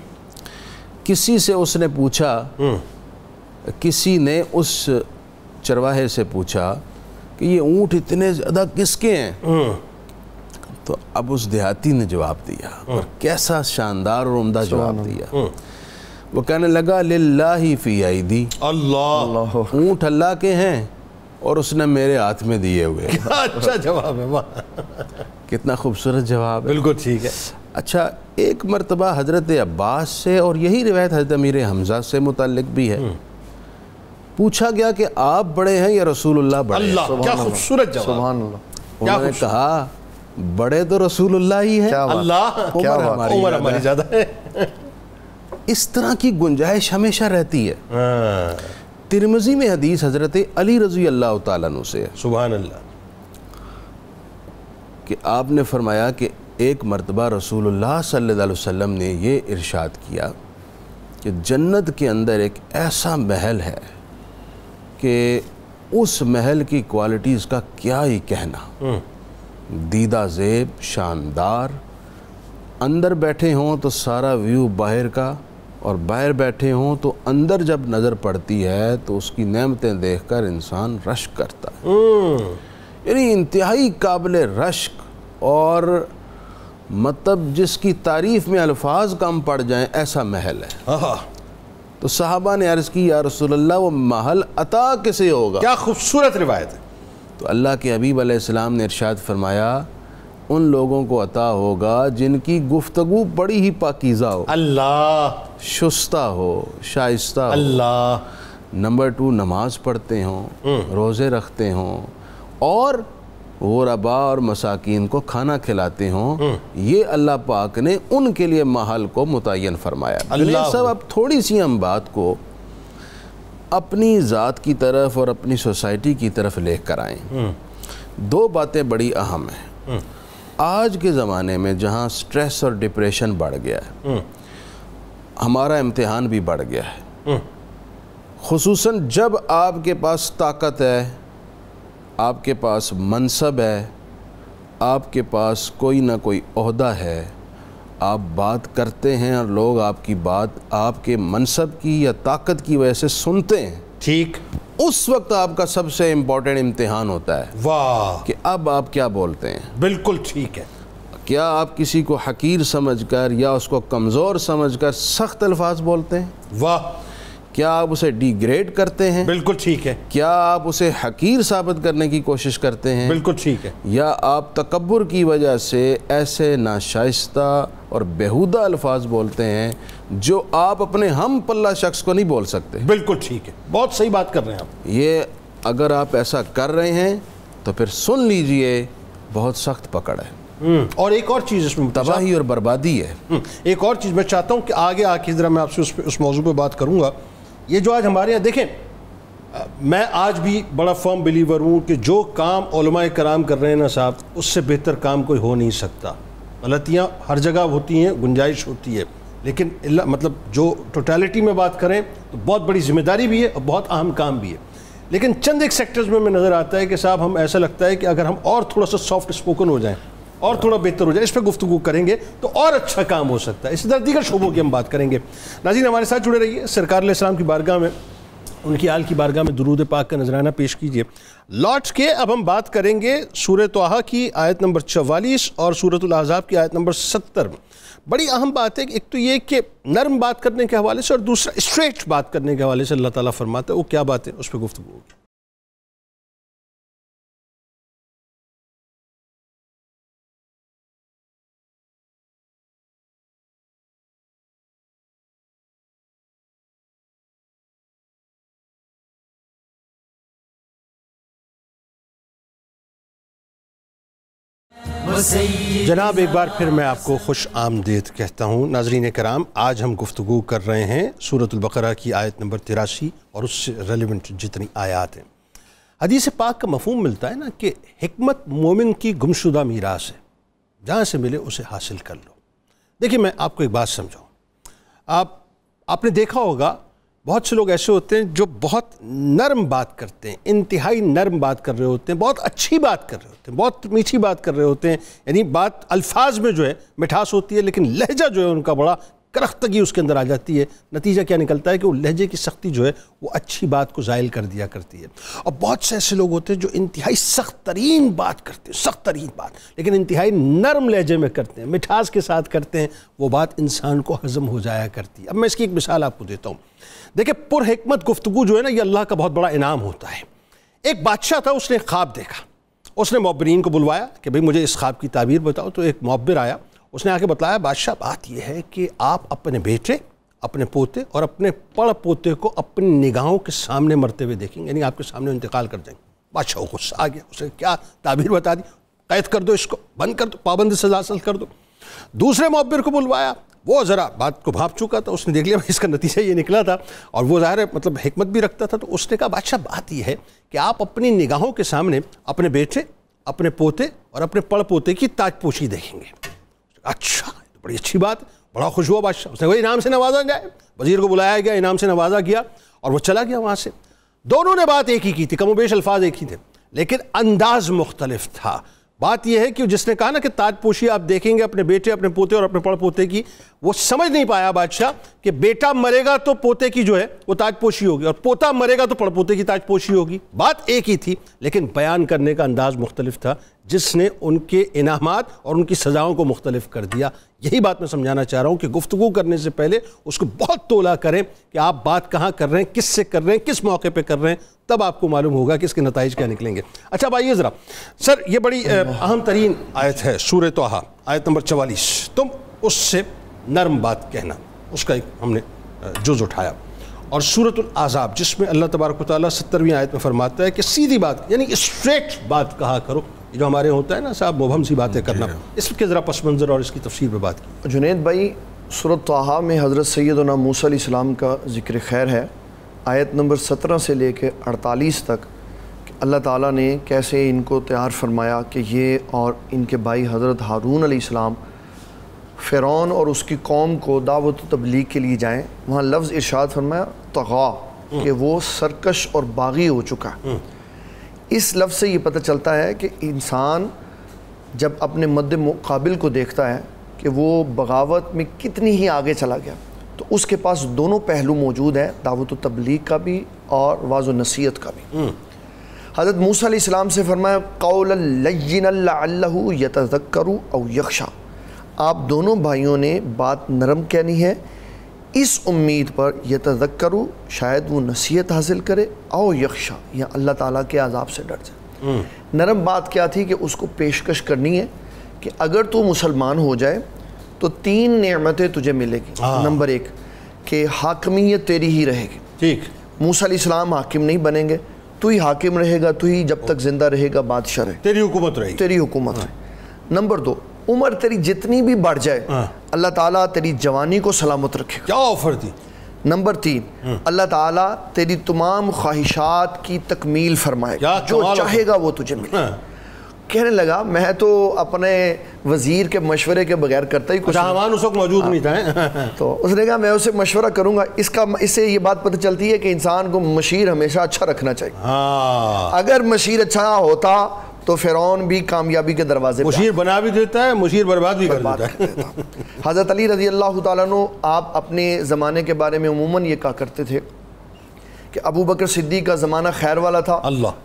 کسی سے اس نے پوچھا، کسی نے اس چرواہے سے پوچھا کہ یہ اونٹ اتنے زیادہ کس کے ہیں؟ تو اب اس دیہاتی نے جواب دیا، اور کیسا شاندار اور عمدہ جواب دیا۔ وہ کہنے لگا للہ فی ایدی، اللہ، اونٹ اللہ کے ہیں اور اس نے میرے ہاتھ میں دیے ہوئے۔ اچھا جواب ہے، واہ، کتنا خوبصورت جواب ہے۔ بالکل ٹھیک ہے۔ اچھا، ایک مرتبہ حضرت عباس سے، اور یہی روایت حضرت امیر حمزہ سے متعلق بھی ہے، پوچھا گیا کہ آپ بڑے ہیں یا رسول اللہ بڑے ہیں؟ اللہ، کیا خوبصورت جواب۔ سبحان اللہ، انہوں نے کہا بڑے تو رسول اللہ ہی ہیں، اللہ، عمر ہماری زیادہ ہے۔ اس طرح کی گنجائش ہمیشہ رہتی ہے۔ ترمذی میں حدیث حضرت علی رضی اللہ تعالیٰ عنہ سے ہے، سبحان اللہ، کہ آپ نے فرمایا کہ ایک مرتبہ رسول اللہ صلی اللہ علیہ وسلم نے یہ ارشاد کیا کہ جنت کے اندر ایک ایسا محل ہے کہ اس محل کی کوالٹیز کا کیا ہی کہنا، دیدہ زیب، شاندار، اندر بیٹھے ہوں تو سارا ویو باہر کا، اور باہر بیٹھے ہوں تو اندر جب نظر پڑتی ہے تو اس کی نعمتیں دیکھ کر انسان رشک کرتا ہے، یعنی انتہائی قابل رشک، اور مطلب جس کی تعریف میں الفاظ کم پڑ جائیں ایسا محل ہے۔ تو صحابہ نے عرض کی یا رسول اللہ وہ محل عطا کسے ہوگا؟ کیا خوبصورت روایت ہے۔ تو اللہ کے حبیب علیہ السلام نے ارشاد فرمایا ان لوگوں کو عطا ہوگا جن کی گفتگو بڑی ہی پاکیزہ ہو، اللہ، شستہ ہو، شائستہ ہو، اللہ، نمبر 2 نماز پڑھتے ہوں، روزے رکھتے ہوں، اور غرباء اور مساکین کو کھانا کھلاتے ہوں۔ یہ اللہ پاک نے ان کے لیے محل کو متعین فرمایا۔ اللہ صاحب، اب تھوڑی سی ہم بات کو اپنی ذات کی طرف اور اپنی سوسائٹی کی طرف لے کر آئیں۔ 2 باتیں بڑی اہم ہیں۔ آج کے زمانے میں جہاں سٹریس اور ڈپریشن بڑھ گیا ہے، ہمارا امتحان بھی بڑھ گیا ہے، خصوصاً جب آپ کے پاس طاقت ہے، آپ کے پاس منصب ہے، آپ کے پاس کوئی نہ کوئی عہدہ ہے، آپ بات کرتے ہیں اور لوگ آپ کی بات آپ کے منصب کی یا طاقت کی وجہ سے سنتے ہیں، ٹھیک، اس وقت آپ کا سب سے امپورٹنٹ امتحان ہوتا ہے واہ، کہ اب آپ کیا بولتے ہیں۔ بالکل ٹھیک ہے۔ کیا آپ کسی کو حقیر سمجھ کر یا اس کو کمزور سمجھ کر سخت الفاظ بولتے ہیں؟ واہ، کیا آپ اسے ڈی گریڈ کرتے ہیں؟ بالکل ٹھیک ہے۔ کیا آپ اسے حقیر ثابت کرنے کی کوشش کرتے ہیں؟ بالکل ٹھیک ہے۔ یا آپ تکبر کی وجہ سے ایسے ناشائستہ اور بیہودہ الفاظ بولتے ہیں جو آپ اپنے ہم پلہ شخص کو نہیں بول سکتے؟ بالکل ٹھیک ہے، بہت صحیح بات کر رہے ہیں آپ۔ یہ اگر آپ ایسا کر رہے ہیں تو پھر سن لیجئے، بہت سخت پکڑ ہے، اور ایک اور چیز اس میں تباہی اور بربادی ہے۔ ایک اور چیز میں چاہتا ہوں کہ آگے آ کے ذرا میں آپ سے اس موضوع پہ بات کروں گا۔ یہ جو آج ہمارے یہاں دیکھیں، میں آج بھی بڑا فرم بلیور ہوں کہ جو کام علماء کرام کر رہے ہیں نا صاحب، اس سے بہتر کام کوئی ہو نہیں سکتا۔ غلطیاں ہر جگہ ہوتی ہیں، گنجائش ہوتی ہے، لیکن مطلب جو ٹوٹیلٹی میں بات کریں تو بہت بڑی ذمہ داری بھی ہے اور بہت اہم کام بھی ہے۔ لیکن چند ایک سیکٹرز میں نظر آتا ہے کہ صاحب ہم ایسا لگتا ہے کہ اگر ہم اور تھوڑا سا سافٹ اسپوکن ہو جائیں اور تھوڑا بہتر ہو جائے، اس پہ گفتگو کریں گے تو اور اچھا کام ہو سکتا ہے۔ اسی طرح دیگر شعبوں کی ہم بات کریں گے۔ ناظرین ہمارے ساتھ جڑے رہیے، سرکار علیہ السلام کی بارگاہ میں، ان کی آل کی بارگاہ میں درود پاک کا نذرانہ پیش کیجئے۔ لوٹ کے اب ہم بات کریں گے سورہ طٰہٰ کی آیت نمبر 44 اور سورۃ الاحزاب کی آیت نمبر 70 میں۔ بڑی اہم بات ہے کہ ایک تو یہ کہ نرم بات کرنے کے حوالے سے، اور دوسرا اسٹریٹ بات کرنے کے حوالے سے اللہ تعالیٰ فرماتا ہے، وہ کیا بات ہے، اس پہ گفتگو ہوگی۔ جناب ایک بار پھر میں آپ کو خوش آمدید کہتا ہوں۔ ناظرین کرام، آج ہم گفتگو کر رہے ہیں سورۃ البقرہ کی آیت نمبر 83 اور اس سے ریلیونٹ جتنی آیات ہیں۔ حدیث پاک کا مفہوم ملتا ہے نا کہ حکمت مومن کی گمشدہ میراث ہے، جہاں سے ملے اسے حاصل کر لو۔ دیکھیے میں آپ کو ایک بات سمجھاؤں. آپ نے دیکھا ہوگا بہت سے لوگ ایسے ہوتے ہیں جو بہت نرم بات کرتے ہیں, انتہائی نرم بات کر رہے ہوتے ہیں, بہت اچھی بات کر رہے ہوتے ہیں, بہت میٹھی بات کر رہے ہوتے ہیں, یعنی بات الفاظ میں جو ہے مٹھاس ہوتی ہے لیکن لہجہ جو ہے ان کا بڑا کرختگی اس کے اندر آ جاتی ہے. نتیجہ کیا نکلتا ہے کہ وہ لہجے کی سختی جو ہے وہ اچھی بات کو زائل کر دیا کرتی ہے. اور بہت سے ایسے لوگ ہوتے ہیں جو انتہائی سخت ترین بات کرتے ہیں, سخت ترین بات, لیکن انتہائی نرم لہجے میں کرتے ہیں, مٹھاس کے ساتھ کرتے ہیں, وہ بات انسان کو ہضم ہو جایا کرتی ہے. اب میں اس کی ایک مثال آپ کو دیتا ہوں. دیکھیں پر حکمت گفتگو جو ہے نا یہ اللہ کا بہت بڑا انعام ہوتا ہے. ایک بادشاہ تھا, اس نے خواب دیکھا, اس نے معبرین کو بلوایا کہ بھئی مجھے اس خواب کی تعبیر بتاؤ. تو ایک معبر آیا, اس نے آ کے بتلایا بادشاہ بات یہ ہے کہ آپ اپنے بیٹے, اپنے پوتے اور اپنے پڑ پوتے کو اپنی نگاہوں کے سامنے مرتے ہوئے دیکھیں گے, یعنی آپ کے سامنے انتقال کر جائیں گے. بادشاہ کو غصہ آ گیا, اس نے کیا تعبیر بتا دی, قید کر دو اس کو, بند کر دو, پابند سزا حاصل کر دو. دوسرے معبر کو بلوایا, وہ ذرا بات کو بھانپ چکا تھا, اس نے دیکھ لیا اس کا نتیجہ یہ نکلا تھا اور وہ ظاہر ہے مطلب حکمت بھی رکھتا تھا. تو اس نے کہا بادشاہ بات یہ ہے کہ آپ اپنی نگاہوں کے سامنے اپنے بیٹے, اپنے پوتے اور اپنے پڑ پوتے کی تاج پوشی دیکھیں گے. اچھا بڑی اچھی بات ہے, بڑا خوش ہوا بادشاہ. اس نے وہ انعام سے نوازا جائے, وزیر کو بلایا گیا, انعام سے نوازا گیا اور وہ چلا گیا وہاں سے. دونوں نے بات ایک ہی کی تھی, کم و بیش الفاظ ایک ہی تھے لیکن انداز مختلف تھا. بات یہ ہے کہ جس نے کہا نا کہ تاج پوشی آپ دیکھیں گے اپنے بیٹے, اپنے پوتے اور اپنے پڑ پوتے کی, وہ سمجھ نہیں پایا بادشاہ کہ بیٹا مرے گا تو پوتے کی جو ہے وہ تاج پوشی ہوگی اور پوتا مرے گا تو پڑ پوتے کی تاج پوشی ہوگی. بات ایک ہی تھی لیکن بیان کرنے کا انداز مختلف تھا جس نے ان کے انعامات اور ان کی سزاؤں کو مختلف کر دیا. یہی بات میں سمجھانا چاہ رہا ہوں کہ گفتگو کرنے سے پہلے اس کو بہت تولا کریں کہ آپ بات کہاں کر رہے ہیں, کس سے کر رہے ہیں, کس موقع پہ کر رہے ہیں, تب آپ کو معلوم ہوگا کہ اس کے نتائج کیا نکلیں گے. اچھا اب آئیے ذرا سر, یہ بڑی اہم ترین آیت ہے سورہ طٰہٰ, آیت نمبر 44. تم اس سے نرم بات کہنا, اس کا ایک ہم نے جز اٹھایا. اور سورۃ الاحزاب جس میں اللہ تبارک و تعالیٰ 70ویں آیت میں فرماتا ہے کہ سیدھی بات یعنی اسٹریٹ بات کہا کرو. یہ جو ہمارے ہوتا ہے نا صاحب مبہم سی باتیں کرنا, اس کے ذرا پس منظر اور اس کی تفسیر پہ بات کی. جنید بھائی سورۃ طٰہٰ میں حضرت سیدنا موسیٰ علیہ السلام کا ذکر خیر ہے. آیت نمبر 17 سے لے کے 48 تک اللہ تعالیٰ نے کیسے ان کو تیار فرمایا کہ یہ اور ان کے بھائی حضرت ہارون علیہ السلام فرعون اور اس کی قوم کو دعوت و تبلیغ کے لیے جائیں. وہاں لفظ ارشاد فرمایا طغیٰ, کہ وہ سرکش اور باغی ہو چکا. اس لفظ سے یہ پتہ چلتا ہے کہ انسان جب اپنے مد مقابل کو دیکھتا ہے کہ وہ بغاوت میں کتنی ہی آگے چلا گیا تو اس کے پاس دونوں پہلو موجود ہیں, دعوت و تبلیغ کا بھی اور واعظ و نصیحت کا بھی. حضرت موسیٰ علیہ السلام سے فرمایا قولا لینا لعلہ یتذکر او یخشی, آپ دونوں بھائیوں نے بات نرم کہنی ہے اس امید پر یتذکر, شاید وہ نصیحت حاصل کرے, او یخشی یا اللہ تعالیٰ کے عذاب سے ڈر جائے. نرم بات کیا تھی کہ اس کو پیشکش کرنی ہے کہ اگر تو مسلمان ہو جائے تو 3 نعمتیں تجھے ملے گی. نمبر 1 کہ حاکمیت تیری ہی رہے گی. ٹھیک, موسیٰ علیہ السلام حاکم نہیں بنیں گے, تو ہی حاکم رہے گا, تو ہی جب تک زندہ رہے گا بادشاہ رہے, تیری حکومت رہے گی, تیری حکومت رہے. نمبر 2 عمر تیری جتنی بھی بڑھ جائے اللہ تعالیٰ تیری جوانی کو سلامت رکھے گا. کیا آفر تھی. نمبر 3 اللہ تعالیٰ تیری تمام خواہشات کی تکمیل فرمائے گا, جو چاہے گا وہ تجھے ملے. کہنے لگا میں تو اپنے وزیر کے مشورے کے بغیر کرتا ہی کچھ نہیں. حامان اس وقت موجود نہیں تھا. تو اس نے کہا میں اسے مشورہ کروں گا. اس سے یہ بات پتہ چلتی ہے کہ انسان کو مشیر ہمیشہ اچھا رکھنا چاہیے. اگر مشیر اچھا ہوتا تو فرعون بھی کامیابی کے دروازے مشیر بنا بھی دیتا ہے, مشیر برباد بھی کر دیتا ہے. حضرت علی رضی اللہ تعالیٰ عنہ آپ اپنے زمانے کے بارے میں عموماً یہ کہا کرتے تھے کہ ابو بکر صدیق کا زمانہ خیر والا تھا,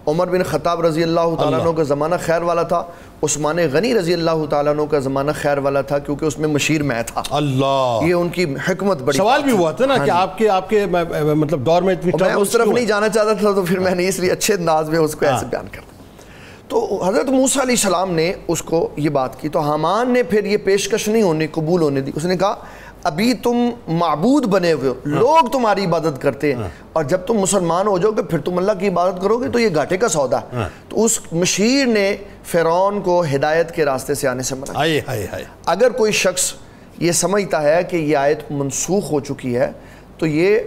عمر بن خطاب رضی اللہ تعالیٰ عنہ کا زمانہ خیر والا تھا, عثمان غنی رضی اللہ تعالیٰ عنہ کا زمانہ خیر والا تھا کیونکہ اس میں مشیر میں تھا. اللہ, یہ ان کی حکمت بڑی. سوال بھی ہوا تھا نا کہ آپ کے مطلب دور میں میں اس طرف نہیں جانا چاہتا تھا تو پھر میں نے اس لیے اچھے انداز میں اس کو ایسے بیان کر. تو حضرت موسیٰ علیہ السلام نے اس کو یہ بات کی تو حامان نے پھر یہ پیشکش نہیں ہونے قبول ہونے دی. اس نے کہا ابھی تم معبود بنے ہوئے ہو, لوگ تمہاری عبادت کرتے ہیں, اور جب تم مسلمان ہو جاؤ گے پھر تم اللہ کی عبادت کرو گے تو یہ گھاٹے کا سودا ہے. تو اس مشیر نے فرعون کو ہدایت کے راستے سے آنے سے منع کیا. اگر کوئی شخص یہ سمجھتا ہے کہ یہ آیت منسوخ ہو چکی ہے تو یہ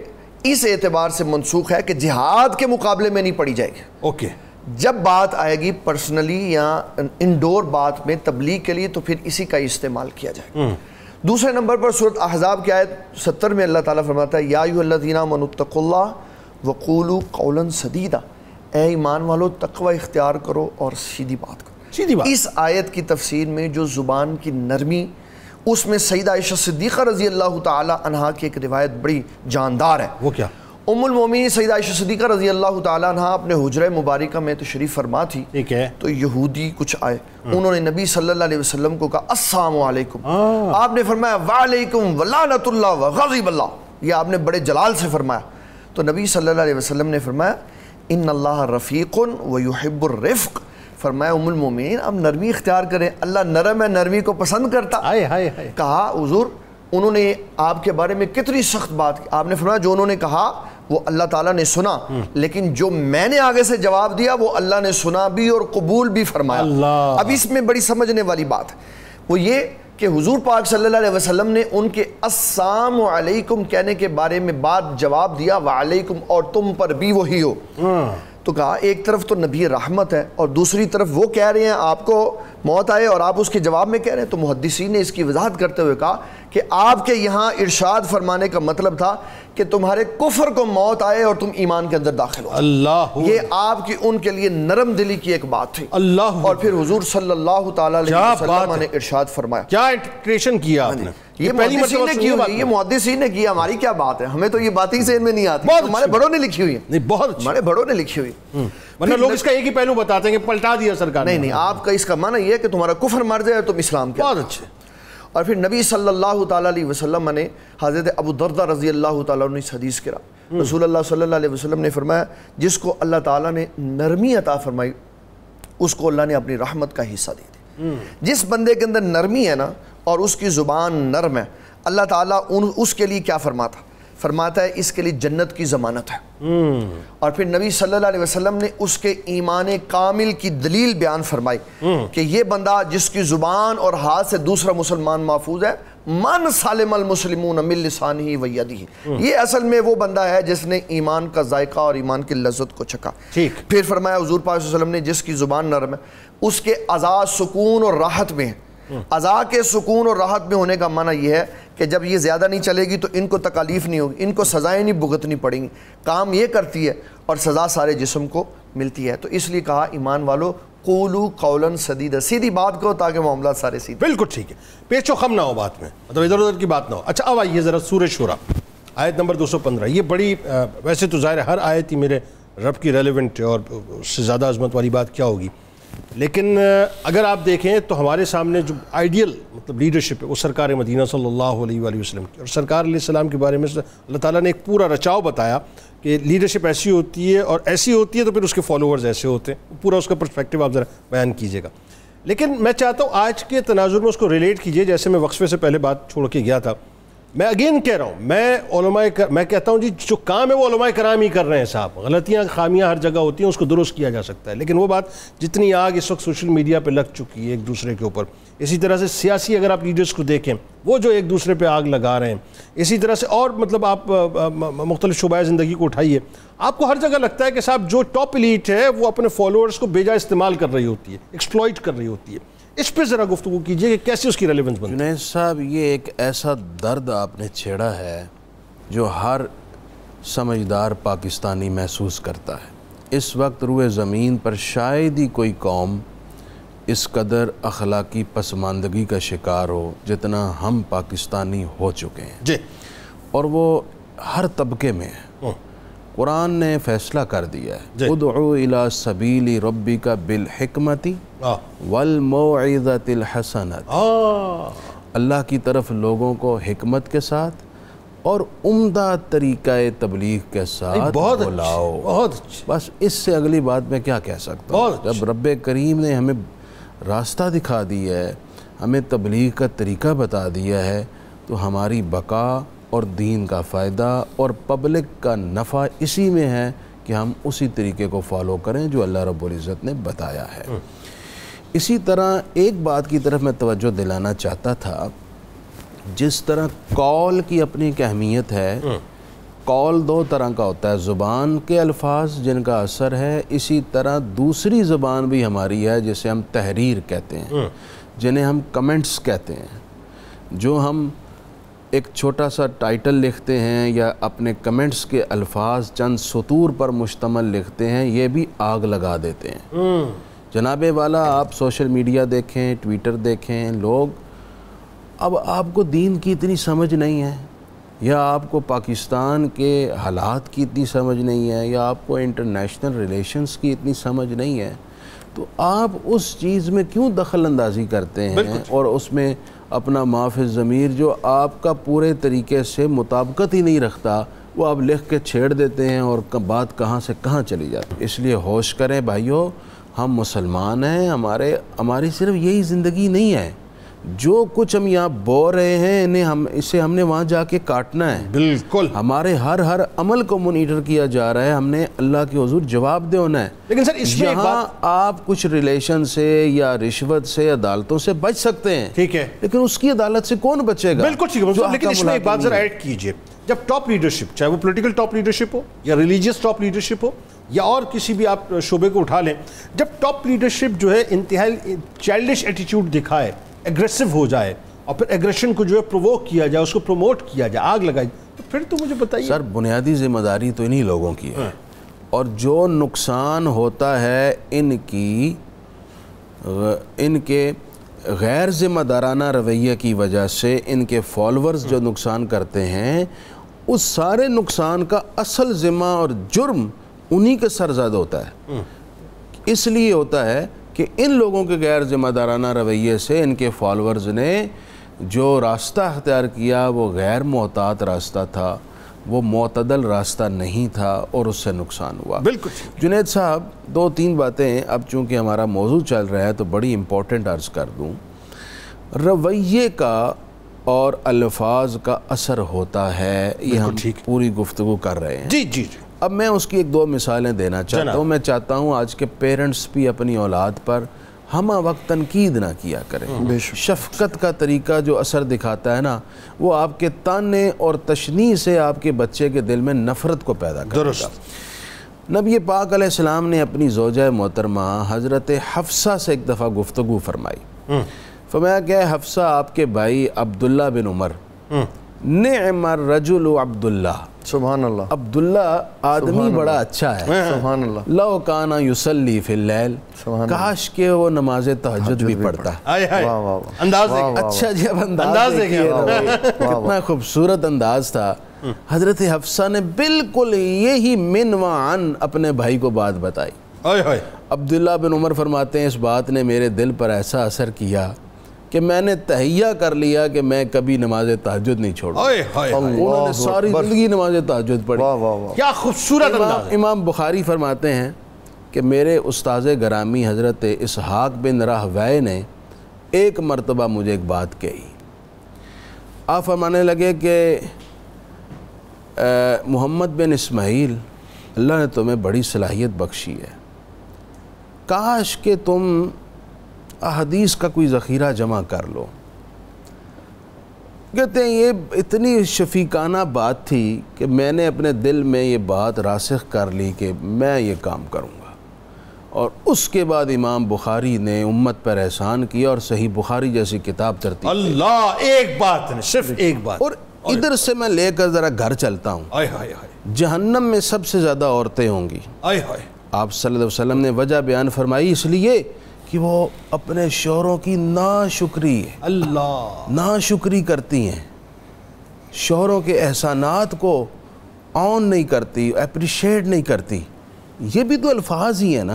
اس اعتبار سے منسوخ ہے کہ جہاد کے مقابلے میں نہیں پڑھی جائے گی. اوکے, جب بات آئے گی پرسنلی یا انڈور بات میں تبلیغ کے لیے تو پھر اسی کا استعمال کیا جائے گا. دوسرے نمبر پر سورۃ احزاب کی آیت 70 میں اللہ تعالیٰ فرماتا ہے یا ایھا الذین آمنوا اتقوا اللہ وقولوا قولا سدیدا، اے ایمان والو تقوی اختیار کرو اور سیدھی بات کرو۔ سیدھی بات۔ اس آیت کی تفسیر میں جو زبان کی نرمی، اس میں سیدہ عائشہ صدیقہ رضی اللہ تعالیٰ عنہا کی ایک روایت بڑی جاندار ہے۔ وہ کیا؟ ام المومنین سیدہ عائشہ صدیقہ رضی اللہ تعالیٰ عنہ اپنے حجرہ مبارکہ میں تشریف فرما تھی، ٹھیک ہے، تو یہودی کچھ آئے، انہوں نے نبی صلی اللہ علیہ وسلم کو کہا السلام علیکم، آپ نے فرمایا وعلیکم ولعنت اللہ وغضب اللہ، یہ آپ نے بڑے جلال سے فرمایا۔ تو نبی صلی اللہ علیہ وسلم نے فرمایا ان اللہ رفیق ویحب الرفق، فرمایا ام المومنین اب نرمی اختیار کریں، اللہ نرم ہے، نرمی کو پسند کرتا۔ کہا حضور انہوں نے آپ کے بارے میں کتنی سخت بات کی، آپ نے فرمایا جو انہوں نے کہا وہ اللہ تعالیٰ نے سنا، لیکن جو میں نے آگے سے جواب دیا وہ اللہ نے سنا بھی اور قبول بھی فرمایا۔ اب اس میں بڑی سمجھنے والی بات ہے، وہ یہ کہ حضور پاک صلی اللہ علیہ وسلم نے ان کے السلام علیکم کہنے کے بارے میں بات جواب دیا وعلیکم اور تم پر بھی وہی ہو۔ تو کہا ایک طرف تو نبی رحمت ہے اور دوسری طرف وہ کہہ رہے ہیں آپ کو موت آئے اور آپ اس کے جواب میں کہہ رہے ہیں، تو محدثین نے اس کی وضاحت کرتے ہوئے کہا کہ آپ کے یہاں ارشاد فرمانے کا مطلب تھا کہ تمہارے کفر کو موت آئے اور تم ایمان کے اندر داخل ہو۔ اللہ، یہ آپ کی ان کے لیے نرم دلی کی ایک بات تھی۔ اللہ، اور پھر حضور صلی اللہ تعالیٰ علیہ وسلم نے ارشاد فرمایا، کیا انٹرپریشن کیا آپ نے؟ یہ محدثین نے کی ہوئی، یہ محدثین نے کی، ہماری کیا بات ہے، ہمیں تو یہ باتیں ہی ذہن میں نہیں آتی، ہمارے بڑوں نے لکھی ہوئی ہیں، ہمارے بڑوں نے لکھی ہوئی۔ ورنہ لوگ اس کا ایک ہی پہلو بتاتے ہیں کہ پلٹا دیا سرکار نے۔ نہیں، آپ کا اس کا معنی یہ ہے کہ تمہارا کفر مر جائے تم اسلام کے۔ بہت اچھے۔ اور پھر نبی صلی اللہ تعالیٰ علیہ وسلم نے حضرت ابو دردہ رضی اللہ تعالیٰ عنہ اس حدیث کرا، رسول اللہ صلی اللہ علیہ وسلم نے فرمایا جس کو اللہ تعالیٰ نے نرمی عطا فرمائی اس کو اللہ نے اپنی رحمت کا حصہ دی تھی۔ جس بندے کے اندر نرمی ہے نا اور اس کی زبان نرم ہے، اللہ تعالیٰ اس کے لیے کیا فرماتا ہے اس کے لیے جنت کی ضمانت ہے۔ اور پھر نبی صلی اللہ علیہ وسلم نے اس کے ایمان کامل کی دلیل بیان فرمائی کہ یہ بندہ جس کی زبان اور ہاتھ سے دوسرا مسلمان محفوظ ہے، من سالم المسلمون من لسانہ و یدہ، یہ اصل میں وہ بندہ ہے جس نے ایمان کا ذائقہ اور ایمان کی لذت کو چکھا۔ پھر فرمایا حضور پاک صلی اللہ علیہ وسلم نے جس کی زبان نرم ہے اس کے اعضاء سکون اور راحت میں ہیں۔ اعضاء کے سکون اور راحت میں ہونے کا معنی یہ ہے کہ جب یہ زیادہ نہیں چلے گی تو ان کو تکالیف نہیں ہوگی، ان کو سزائیں نہیں بھگتنی پڑیں گی، کام یہ کرتی ہے اور سزا سارے جسم کو ملتی ہے۔ تو اس لیے کہا ایمان والو قولوا قولا سدیدا، سیدھی بات کرو تاکہ معاملات سارے سیدھے۔ بالکل ٹھیک ہے، پیچ و خم نہ ہو بات میں، مطلب ادھر ادھر کی بات نہ ہو۔ اچھا اب آئیے ذرا سورہ شورا آیت نمبر 215، یہ بڑی ویسے تو ظاہر ہے ہر آیت ہی میرے رب کی ریلیونٹ ہے اور اس سے زیادہ عظمت والی بات کیا ہوگی، لیکن اگر آپ دیکھیں تو ہمارے سامنے جو آئیڈیل مطلب لیڈرشپ ہے وہ سرکار مدینہ صلی اللہ علیہ وآلہ وسلم کی، اور سرکار علیہ السلام کے بارے میں اللہ تعالیٰ نے ایک پورا رچاؤ بتایا کہ لیڈرشپ ایسی ہوتی ہے اور ایسی ہوتی ہے تو پھر اس کے فالوورز ایسے ہوتے ہیں، پورا اس کا پرسپیکٹیو آپ ذرا بیان کیجیے گا۔ لیکن میں چاہتا ہوں آج کے تناظر میں اس کو ریلیٹ کیجیے، جیسے میں وقفے سے پہلے بات چھوڑ کے گیا تھا، میں اگین کہہ رہا ہوں میں کہتا ہوں جی جو کام ہے وہ علماء کرام ہی کر رہے ہیں صاحب، غلطیاں خامیاں ہر جگہ ہوتی ہیں، اس کو درست کیا جا سکتا ہے، لیکن وہ بات جتنی آگ اس وقت سوشل میڈیا پہ لگ چکی ہے ایک دوسرے کے اوپر، اسی طرح سے سیاسی اگر آپ لیڈرز کو دیکھیں وہ جو ایک دوسرے پہ آگ لگا رہے ہیں، اسی طرح سے اور مطلب آپ مختلف شعبۂ زندگی کو اٹھائیے، آپ کو ہر جگہ لگتا ہے کہ صاحب جو ٹاپ ایلیٹ ہے وہ اپنے فالوورز کو بیجا استعمال کر رہی ہوتی ہے، ایکسپلائٹ کر رہی ہوتی ہے، اس پہ ذرا گفتگو کیجئے کہ کیسے اس کی ریلیونس بنتی ہے۔ جنید صاحب یہ ایک ایسا درد آپ نے چھیڑا ہے جو ہر سمجھدار پاکستانی محسوس کرتا ہے۔ اس وقت روئے زمین پر شاید ہی کوئی قوم اس قدر اخلاقی پسماندگی کا شکار ہو جتنا ہم پاکستانی ہو چکے ہیں جی، اور وہ ہر طبقے میں ہے۔ قرآن نے فیصلہ کر دیا ہے ادعو الی سبیل ربک بالحکمت والموعظۃ الحسنۃ، اللہ کی طرف لوگوں کو حکمت کے ساتھ اور عمدہ طریقہ تبلیغ کے ساتھ بلاؤ۔ بس اس سے اگلی بات میں کیا کہہ سکتا ہوں؟ جب رب کریم نے ہمیں راستہ دکھا دیا ہے، ہمیں تبلیغ کا طریقہ بتا دیا ہے، تو ہماری بقا اور دین کا فائدہ اور پبلک کا نفع اسی میں ہے کہ ہم اسی طریقے کو فالو کریں جو اللہ رب العزت نے بتایا ہے۔ اسی طرح ایک بات کی طرف میں توجہ دلانا چاہتا تھا، جس طرح قول کی اپنی ایک اہمیت ہے، قول دو طرح کا ہوتا ہے، زبان کے الفاظ جن کا اثر ہے، اسی طرح دوسری زبان بھی ہماری ہے جسے ہم تحریر کہتے ہیں، جنہیں ہم کمنٹس کہتے ہیں۔ جو ہم ایک چھوٹا سا ٹائٹل لکھتے ہیں یا اپنے کمنٹس کے الفاظ چند سطور پر مشتمل لکھتے ہیں، یہ بھی آگ لگا دیتے ہیں۔ جناب والا آپ سوشل میڈیا دیکھیں، ٹویٹر دیکھیں، لوگ اب آپ کو دین کی اتنی سمجھ نہیں ہے، یا آپ کو پاکستان کے حالات کی اتنی سمجھ نہیں ہے، یا آپ کو انٹرنیشنل ریلیشنز کی اتنی سمجھ نہیں ہے، تو آپ اس چیز میں کیوں دخل اندازی کرتے ہیں اور اس میں اپنا معافی ضمیر جو آپ کا پورے طریقے سے مطابقت ہی نہیں رکھتا وہ آپ لکھ کے چھیڑ دیتے ہیں اور بات کہاں سے کہاں چلی جاتی ہے۔ اس لیے ہوش کریں بھائیو، ہم مسلمان ہیں، ہماری صرف یہی زندگی نہیں ہے، جو کچھ ہم یہاں بول رہے ہیں اسے ہم نے وہاں جا کے کاٹنا ہے۔ بالکل، ہمارے ہر عمل کو مانیٹر کیا جا رہا ہے، ہم نے اللہ کے حضور جواب دے ہونا ہے۔ لیکن سر اس میں ایک یہاں بات، آپ کچھ ریلیشن سے یا رشوت سے عدالتوں سے بچ سکتے ہیں، ٹھیک ہے، لیکن اس کی عدالت سے کون بچے گا؟ بالکل ٹھیک ہے، لیکن اس میں ایک بات ذرا ایڈ کیجئے، جب ٹاپ لیڈرشپ، چاہے وہ پولیٹیکل ٹاپ لیڈرشپ ہو یا ریلیجیس ٹاپ لیڈرشپ ہو یا اور کسی بھی آپ شعبے کو اٹھا لیں، جب ٹاپ لیڈرشپ جو ہے انتہائی چائلڈش ایٹیٹیوڈ دکھائے، ایگریسو ہو جائے اور پھر ایگریشن کو جو ہے پرووک کیا جائے، اس کو پروموٹ کیا جائے، آگ لگائی، تو پھر تو مجھے بتائیے سر بنیادی ذمہ داری تو انہی لوگوں کی ہے، اور جو نقصان ہوتا ہے ان کے غیر ذمہ دارانہ رویے کی وجہ سے، ان کے فالورز جو نقصان کرتے ہیں، اس سارے نقصان کا اصل ذمہ اور جرم انہی کے سرزد ہوتا ہے۔ اس لیے ہوتا ہے کہ ان لوگوں کے غیر ذمہ دارانہ رویے سے ان کے فالورز نے جو راستہ اختیار کیا وہ غیر محتاط راستہ تھا، وہ معتدل راستہ نہیں تھا، اور اس سے نقصان ہوا۔ بالکل جنید صاحب، 2-3 باتیں اب چونکہ ہمارا موضوع چل رہا ہے تو بڑی امپورٹنٹ عرض کر دوں۔ رویے کا اور الفاظ کا اثر ہوتا ہے، یہ ہم پوری گفتگو کر رہے ہیں۔ جی جی، اب میں اس کی 1-2 مثالیں دینا چاہتا ہوں۔ میں چاہتا ہوں آج کے پیرنٹس بھی اپنی اولاد پر ہمہ وقت تنقید نہ کیا کریں۔ شفقت کا طریقہ جو اثر دکھاتا ہے نا، وہ آپ کے تانے اور تشنیع سے آپ کے بچے کے دل میں نفرت کو پیدا کرے گا۔ نبی پاک علیہ السلام نے اپنی زوجہ محترمہ حضرت حفصہ سے ایک دفعہ گفتگو فرمائی۔ فرمایا کہ حفصہ، آپ کے بھائی عبداللہ بن عمر، نعم الرجل عبداللہ، سبحان اللہ، عبداللہ آدمی بڑا اچھا ہے، سبحان اللہ، لو کانا یصلی فی اللیل، کاش کہ وہ نماز تہجد بھی پڑھتا ہے۔ انداز اچھا جی، اب انداز دیکھیے، کتنا خوبصورت انداز تھا۔ حضرت حفصہ نے بالکل یہی من و عن اپنے بھائی کو بات بتائی۔ عبداللہ بن عمر فرماتے ہیں اس بات نے میرے دل پر ایسا اثر کیا کہ میں نے تہیہ کر لیا کہ میں کبھی نماز تہجد نہیں چھوڑوں۔ انہوں نے ساری زندگی نماز تہجد پڑھی۔ کیا خوبصورت انداز۔ امام بخاری فرماتے ہیں کہ میرے استاذ گرامی حضرت اسحاق بن راہویہ نے ایک مرتبہ مجھے ایک بات کہی۔ آپ فرمانے لگے کہ محمد بن اسماعیل، اللہ نے تمہیں بڑی صلاحیت بخشی ہے، کاش کہ تم احادیث کا کوئی ذخیرہ جمع کر لو۔ کہتے ہیں یہ اتنی شفیقانہ بات تھی کہ میں نے اپنے دل میں یہ بات راسخ کر لی کہ میں یہ کام کروں گا، اور اس کے بعد امام بخاری نے امت پر احسان کیا اور صحیح بخاری جیسی کتاب ترتیب۔ اللہ، ایک بات ہے، صرف ایک بات۔ اور ادھر سے میں لے کر ذرا گھر چلتا ہوں۔ جہنم میں سب سے زیادہ عورتیں ہوں گی۔ آپ صلی اللہ علیہ وسلم نے وجہ بیان فرمائی، اس لیے کہ وہ اپنے شوہروں کی ناشکری کرتی ہیں، شوہروں کے احسانات کو آن نہیں کرتی، اپریشیٹ نہیں کرتی۔ یہ بھی تو الفاظ ہی ہیں نا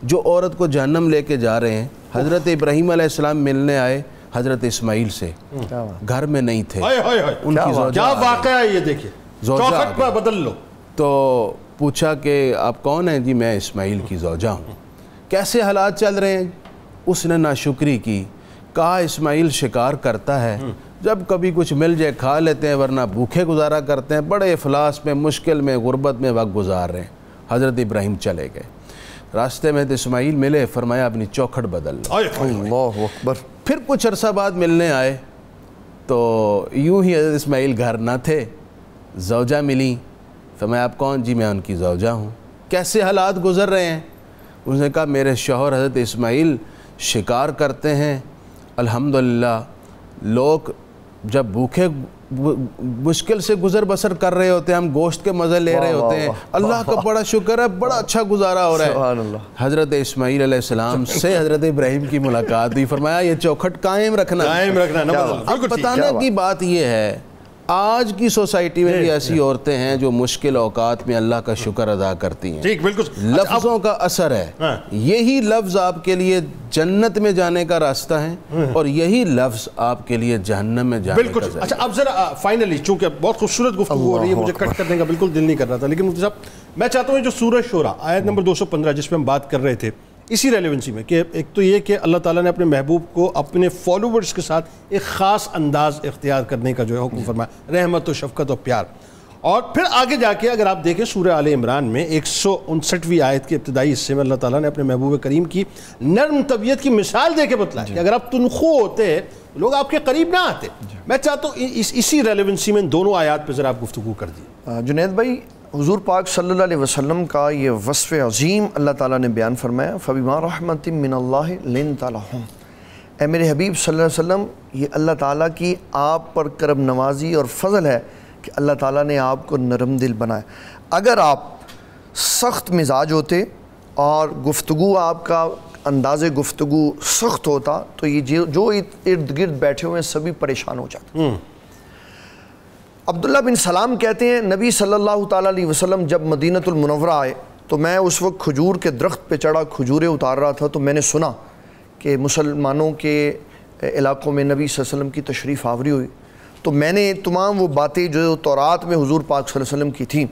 جو عورت کو جہنم لے کے جا رہے ہیں۔ حضرت ابراہیم علیہ السلام ملنے آئے حضرت اسماعیل سے، گھر میں نہیں تھے، ان کی زوجہ کیا واقعہ ہے یہ دیکھیں، چوکھٹ پر بدل لو۔ تو پوچھا کہ آپ کون ہیں؟ جی میں اسماعیل کی زوجہ ہوں۔ کیسے حالات چل رہے ہیں؟ اس نے ناشکری کی، کہا اسماعیل شکار کرتا ہے، جب کبھی کچھ مل جائے کھا لیتے ہیں، ورنہ بھوکے گزارا کرتے ہیں، بڑے افلاس میں، مشکل میں، غربت میں وقت گزار رہے ہیں۔ حضرت ابراہیم چلے گئے، راستے میں تو اسماعیل ملے، فرمایا اپنی چوکھٹ بدل لو۔ اللہ اکبر۔ پھر کچھ عرصہ بعد ملنے آئے تو یوں ہی حضرت اسماعیل گھر نہ تھے، زوجہ ملی، فرمایا آپ کون؟ جی میں ان کی زوجہ ہوں۔ کیسے حالات گزر رہے ہیں؟ اس نے کہا میرے شوہر حضرت اسماعیل شکار کرتے ہیں، الحمدللہ لوگ جب بھوکے مشکل سے گزر بسر کر رہے ہوتے ہیں, ہم گوشت کے مزے لے رہے ہوتے ہیں, اللہ کا بڑا شکر ہے, بڑا اچھا گزارا ہو رہا ہے. حضرت اسماعیل علیہ السلام سے حضرت ابراہیم کی ملاقات ہوئی, فرمایا یہ چوکھٹ قائم رکھنا. اب بتانے کی بات یہ ہے, آج کی سوسائٹی میں بھی ایسی عورتیں ہیں جو مشکل اوقات میں اللہ کا شکر ادا کرتی ہیں. لفظوں کا اثر ہے, یہی لفظ آپ کے لیے جنت میں جانے کا راستہ ہے اور یہی لفظ آپ کے لیے جہنم میں جانے کا راستہ ہے. اچھا اب ذرا فائنلی, چونکہ بہت خوبصورت گفتگو ہو رہی ہے, مجھے کٹ کرنے کا بالکل دل نہیں کر رہا تھا, لیکن مفتی صاحب میں چاہتا ہوں جو سورہ شورى آیت نمبر 215 جس پہ ہم بات کر رہے تھے, اسی ریلیونسی میں کہ ایک تو یہ کہ اللہ تعالیٰ نے اپنے محبوب کو اپنے فالوورز کے ساتھ ایک خاص انداز اختیار کرنے کا جو ہے حکم فرمایا, رحمت و شفقت و پیار. اور پھر آگے جا کے اگر آپ دیکھیں سورہ آل عمران میں 159ویں آیت کے ابتدائی حصے میں اللہ تعالیٰ نے اپنے محبوب کریم کی نرم طبیعت کی مثال دے کے بتلایا کہ اگر آپ تنخو ہوتے لوگ آپ کے قریب نہ آتے. میں چاہتا ہوں اسی ریلیونسی میں دونوں آیات پہ ذرا آپ گفتگو کر دیے. جنید بھائی, حضور پاک صلی اللہ علیہ وسلم کا یہ وصف عظیم اللہ تعالیٰ نے بیان فرمایا, فَبِمَا رَحْمَةٍ مِّنَ اللَّهِ لِنْتَ لَهُمْ. اے میرے حبیب صلی اللہ علیہ وسلم, یہ اللہ تعالیٰ کی آپ پر کرم نوازی اور فضل ہے کہ اللہ تعالیٰ نے آپ کو نرم دل بنایا. اگر آپ سخت مزاج ہوتے اور گفتگو آپ کا انداز گفتگو سخت ہوتا تو یہ جو ارد گرد بیٹھے ہوئے سبھی پریشان ہو جاتے. عبداللہ بن سلام کہتے ہیں نبی صلی اللہ تعالیٰ علیہ وسلم جب مدینۃ المنورہ آئے تو میں اس وقت کھجور کے درخت پہ چڑھا کھجوریں اتار رہا تھا, تو میں نے سنا کہ مسلمانوں کے علاقوں میں نبی صلی اللہ علیہ وسلم کی تشریف آوری ہوئی. تو میں نے تمام وہ باتیں جو تورات میں حضور پاک صلی اللہ علیہ وسلم کی تھیں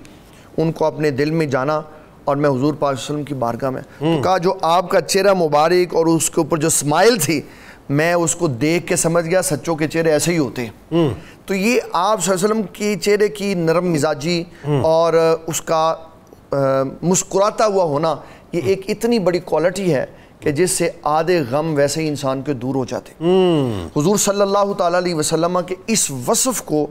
ان کو اپنے دل میں جانا, اور میں حضور پاک صلی اللہ علیہ وسلم کی بارگاہ میں تو کہا جو آپ کا چہرہ مبارک اور اس کے اوپر جو اسمائل تھی, میں اس کو دیکھ کے سمجھ گیا سچوں کے چہرے ایسے ہی ہوتے ہیں. تو یہ آپ صلی اللہ علیہ وسلم کی چہرے کی نرم مزاجی اور اس کا مسکراتا ہوا ہونا, یہ ایک اتنی بڑی کوالٹی ہے کہ جس سے آدھے غم ویسے ہی انسان کے دور ہو جاتے. حضور صلی اللہ تعالیٰ علیہ وسلم کے اس وصف کو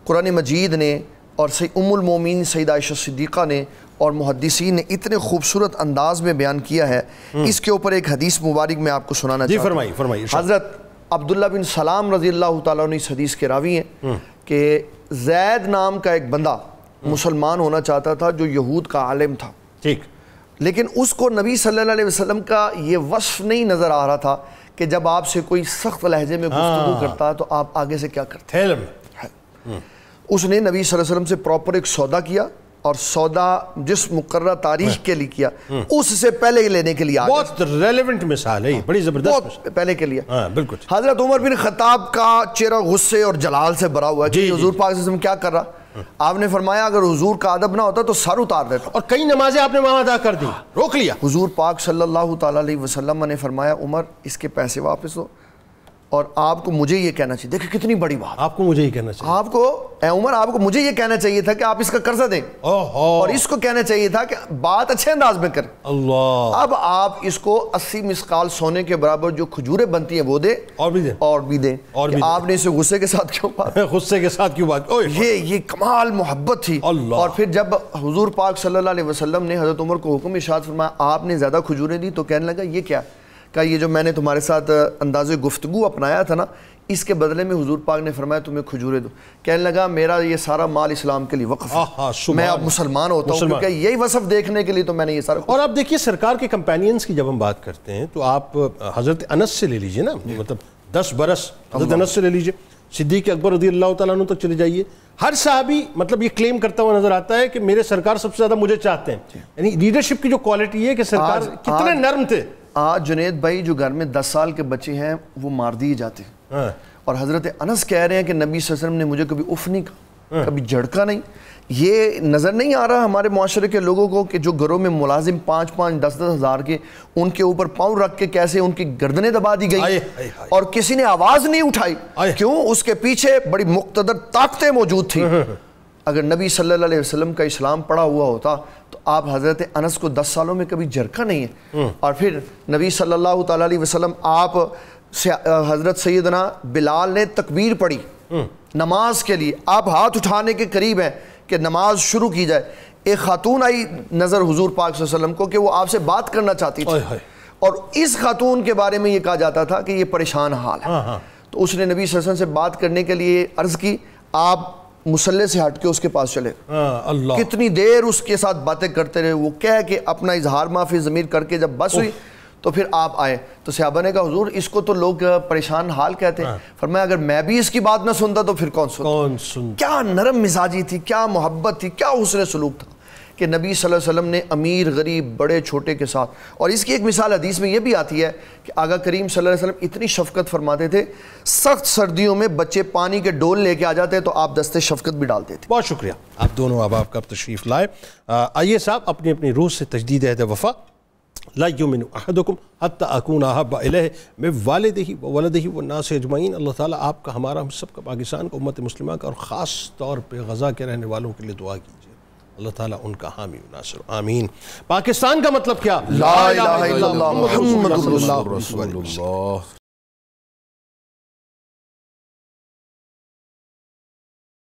قرآن مجید نے اور ام المومنین سیدہ عائشہ صدیقہ نے اور محدثین نے اتنے خوبصورت انداز میں بیان کیا ہے. اس کے اوپر ایک حدیث مبارک میں آپ کو سنانا چاہتا ہوں. فرمائیے. حضرت عبداللہ بن سلام رضی اللہ تعالیٰ عنہ اس حدیث کے راوی ہیں کہ زید نام کا ایک بندہ مسلمان ہونا چاہتا تھا جو یہود کا عالم تھا, ٹھیک, لیکن اس کو نبی صلی اللہ علیہ وسلم کا یہ وصف نہیں نظر آ رہا تھا کہ جب آپ سے کوئی سخت لہجے میں گفتگو کرتا تو آپ آگے سے کیا کرتے. اس نے نبی صلی اللہ علیہ وسلم سے پراپر ایک سودا کیا, اور سودا جس مقررہ تاریخ کے لیے کیا اس سے پہلے لینے کے لیے بہت ریلیونٹ مثال ہے, بڑی زبردست مثال. پہلے کے لیے بالکل. حضرت عمر بن خطاب کا چہرہ غصے اور جلال سے بھرا ہوا ہے کہ حضور پاک صلی اللہ علیہ وسلم کیا کر رہا. آپ نے فرمایا اگر حضور کا ادب نہ ہوتا تو سر اتار دیتا, اور کئی نمازیں آپ نے وہاں ادا کر دی, روک لیا. حضور پاک صلی اللہ تعالیٰ علیہ وسلم نے فرمایا عمر اس کے پیسے واپس دو, اور آپ کو مجھے یہ کہنا چاہیے. دیکھیں کتنی بڑی بات, آپ کو مجھے یہ کہنا چاہیے, آپ کو اے عمر آپ کو مجھے یہ کہنا چاہیے تھا کہ آپ اس کا قرضہ دیں, اور اس کو کہنا چاہیے تھا کہ بات اچھے انداز میں کریں. اللہ, اب آپ اس کو 80 مسقال سونے کے برابر جو کھجوریں بنتی ہیں وہ دیں, اور بھی دیں. آپ نے اسے غصے کے ساتھ کیوں بات, غصے کے ساتھ کیوں بات, یہ کمال محبت تھی. اور پھر جب حضور پاک صلی اللہ علیہ وسلم نے حضرت عمر کو حکم ارشاد فرمایا آپ نے زیادہ کھجوریں دی, تو کہنے لگا یہ کیا, کہ یہ جو میں نے تمہارے ساتھ انداز گفتگو اپنایا تھا نا اس کے بدلے میں حضور پاک نے فرمایا تمہیں کھجوریں دو. کہنے لگا میرا یہ سارا مال اسلام کے لیے وقف ہے, میں اب مسلمان ہوتا ہوں, کیونکہ یہی وصف دیکھنے کے لیے تو میں نے یہ سارا. اور آپ دیکھیے سرکار کے کمپینینز کی جب ہم بات کرتے ہیں تو آپ حضرت انس سے لے لیجئے نا, مطلب 10 برس حضرت انس سے لے لیجئے, صدیق اکبر رضی اللہ تعالیٰ عنہ تک چلے جائیے. ہر صحابی مطلب یہ کلیم کرتا ہوا نظر آتا ہے کہ میرے سرکار سب سے زیادہ مجھے چاہتے ہیں. یعنی لیڈرشپ کی جو کوالٹی ہے کہ سرکار کتنے نرم تھے. آج جنید بھائی جو گھر میں 10 سال کے بچے ہیں وہ مار دیے جاتے ہیں, اور حضرت انس کہہ رہے ہیں کہ نبی صلی اللہ علیہ وسلم نے مجھے کبھی اف نہیں کہا, کبھی جھڑکا نہیں. یہ نظر نہیں آ رہا ہمارے معاشرے کے لوگوں کو کہ جو گھروں میں ملازم 5-5 10-10 ہزار کے, ان کے اوپر پاؤں رکھ کے کیسے ان کی گردنیں دبا دی گئی اور کسی نے آواز نہیں اٹھائی. کیوں؟ اس کے پیچھے بڑی مقتدر طاقتیں موجود تھیں. اگر نبی صلی اللہ علیہ وسلم کا اسلام پڑھا ہوا ہوتا تو آپ حضرت انس کو 10 سالوں میں کبھی جھڑکا نہیں ہے. اور پھر نبی صلی اللہ تعالیٰ علیہ وسلم آپ حضرت سیدنا بلال نے تکبیر پڑھی نماز کے لیے, آپ ہاتھ اٹھانے کے قریب ہیں کہ نماز شروع کی جائے. ایک خاتون آئی نظر حضور پاک صلی اللہ علیہ وسلم کو کہ وہ آپ سے بات کرنا چاہتی تھی, اور اس خاتون کے بارے میں یہ کہا جاتا تھا کہ یہ پریشان حال ہے. تو اس نے نبی صلی اللہ علیہ وسلم سے بات کرنے کے لیے عرض کی، آپ مصلی سے ہٹ کے اس کے پاس چلے، اللہ کتنی دیر اس کے ساتھ باتیں کرتے رہے، وہ کہہ کے اپنا اظہار معافی ضمیر کر کے جب بس ہوئی تو پھر آپ آئے. تو صحابہ نے کہا حضور اس کو تو لوگ پریشان حال کہتے ہیں. فرمایا اگر میں بھی اس کی بات نہ سنتا تو پھر کون سنتا. کیا نرم مزاجی تھی، کیا محبت تھی، کیا حسن سلوک تھا کہ نبی صلی اللہ علیہ وسلم نے امیر غریب بڑے چھوٹے کے ساتھ. اور اس کی ایک مثال حدیث میں یہ بھی آتی ہے کہ آقا کریم صلی اللہ علیہ وسلم اتنی شفقت فرماتے تھے، سخت سردیوں میں بچے پانی کے ڈول لے کے آ جاتے تو آپ دستے شفقت بھی ڈالتے تھے. بہت شکریہ آپ دونوں احباب کا تشریف لائے. آئیے صاحب اپنی اپنی روح سے تجدید عہد وفا. لا یؤمن احدکم حتی اکون احب الیہ من والدہ وولدہ والناس اجمعین. اللہ تعالیٰ آپ کا، ہمارا، ہم سب کا، پاکستان کا، امت مسلمہ کا، اور خاص طور پہ غزہ کے رہنے والوں کے لیے دعا کیجیے. اللہ تعالیٰ ان کا حامی و ناصر. آمین. پاکستان کا مطلب کیا؟ لا الہ الا اللہ محمد رسول اللہ.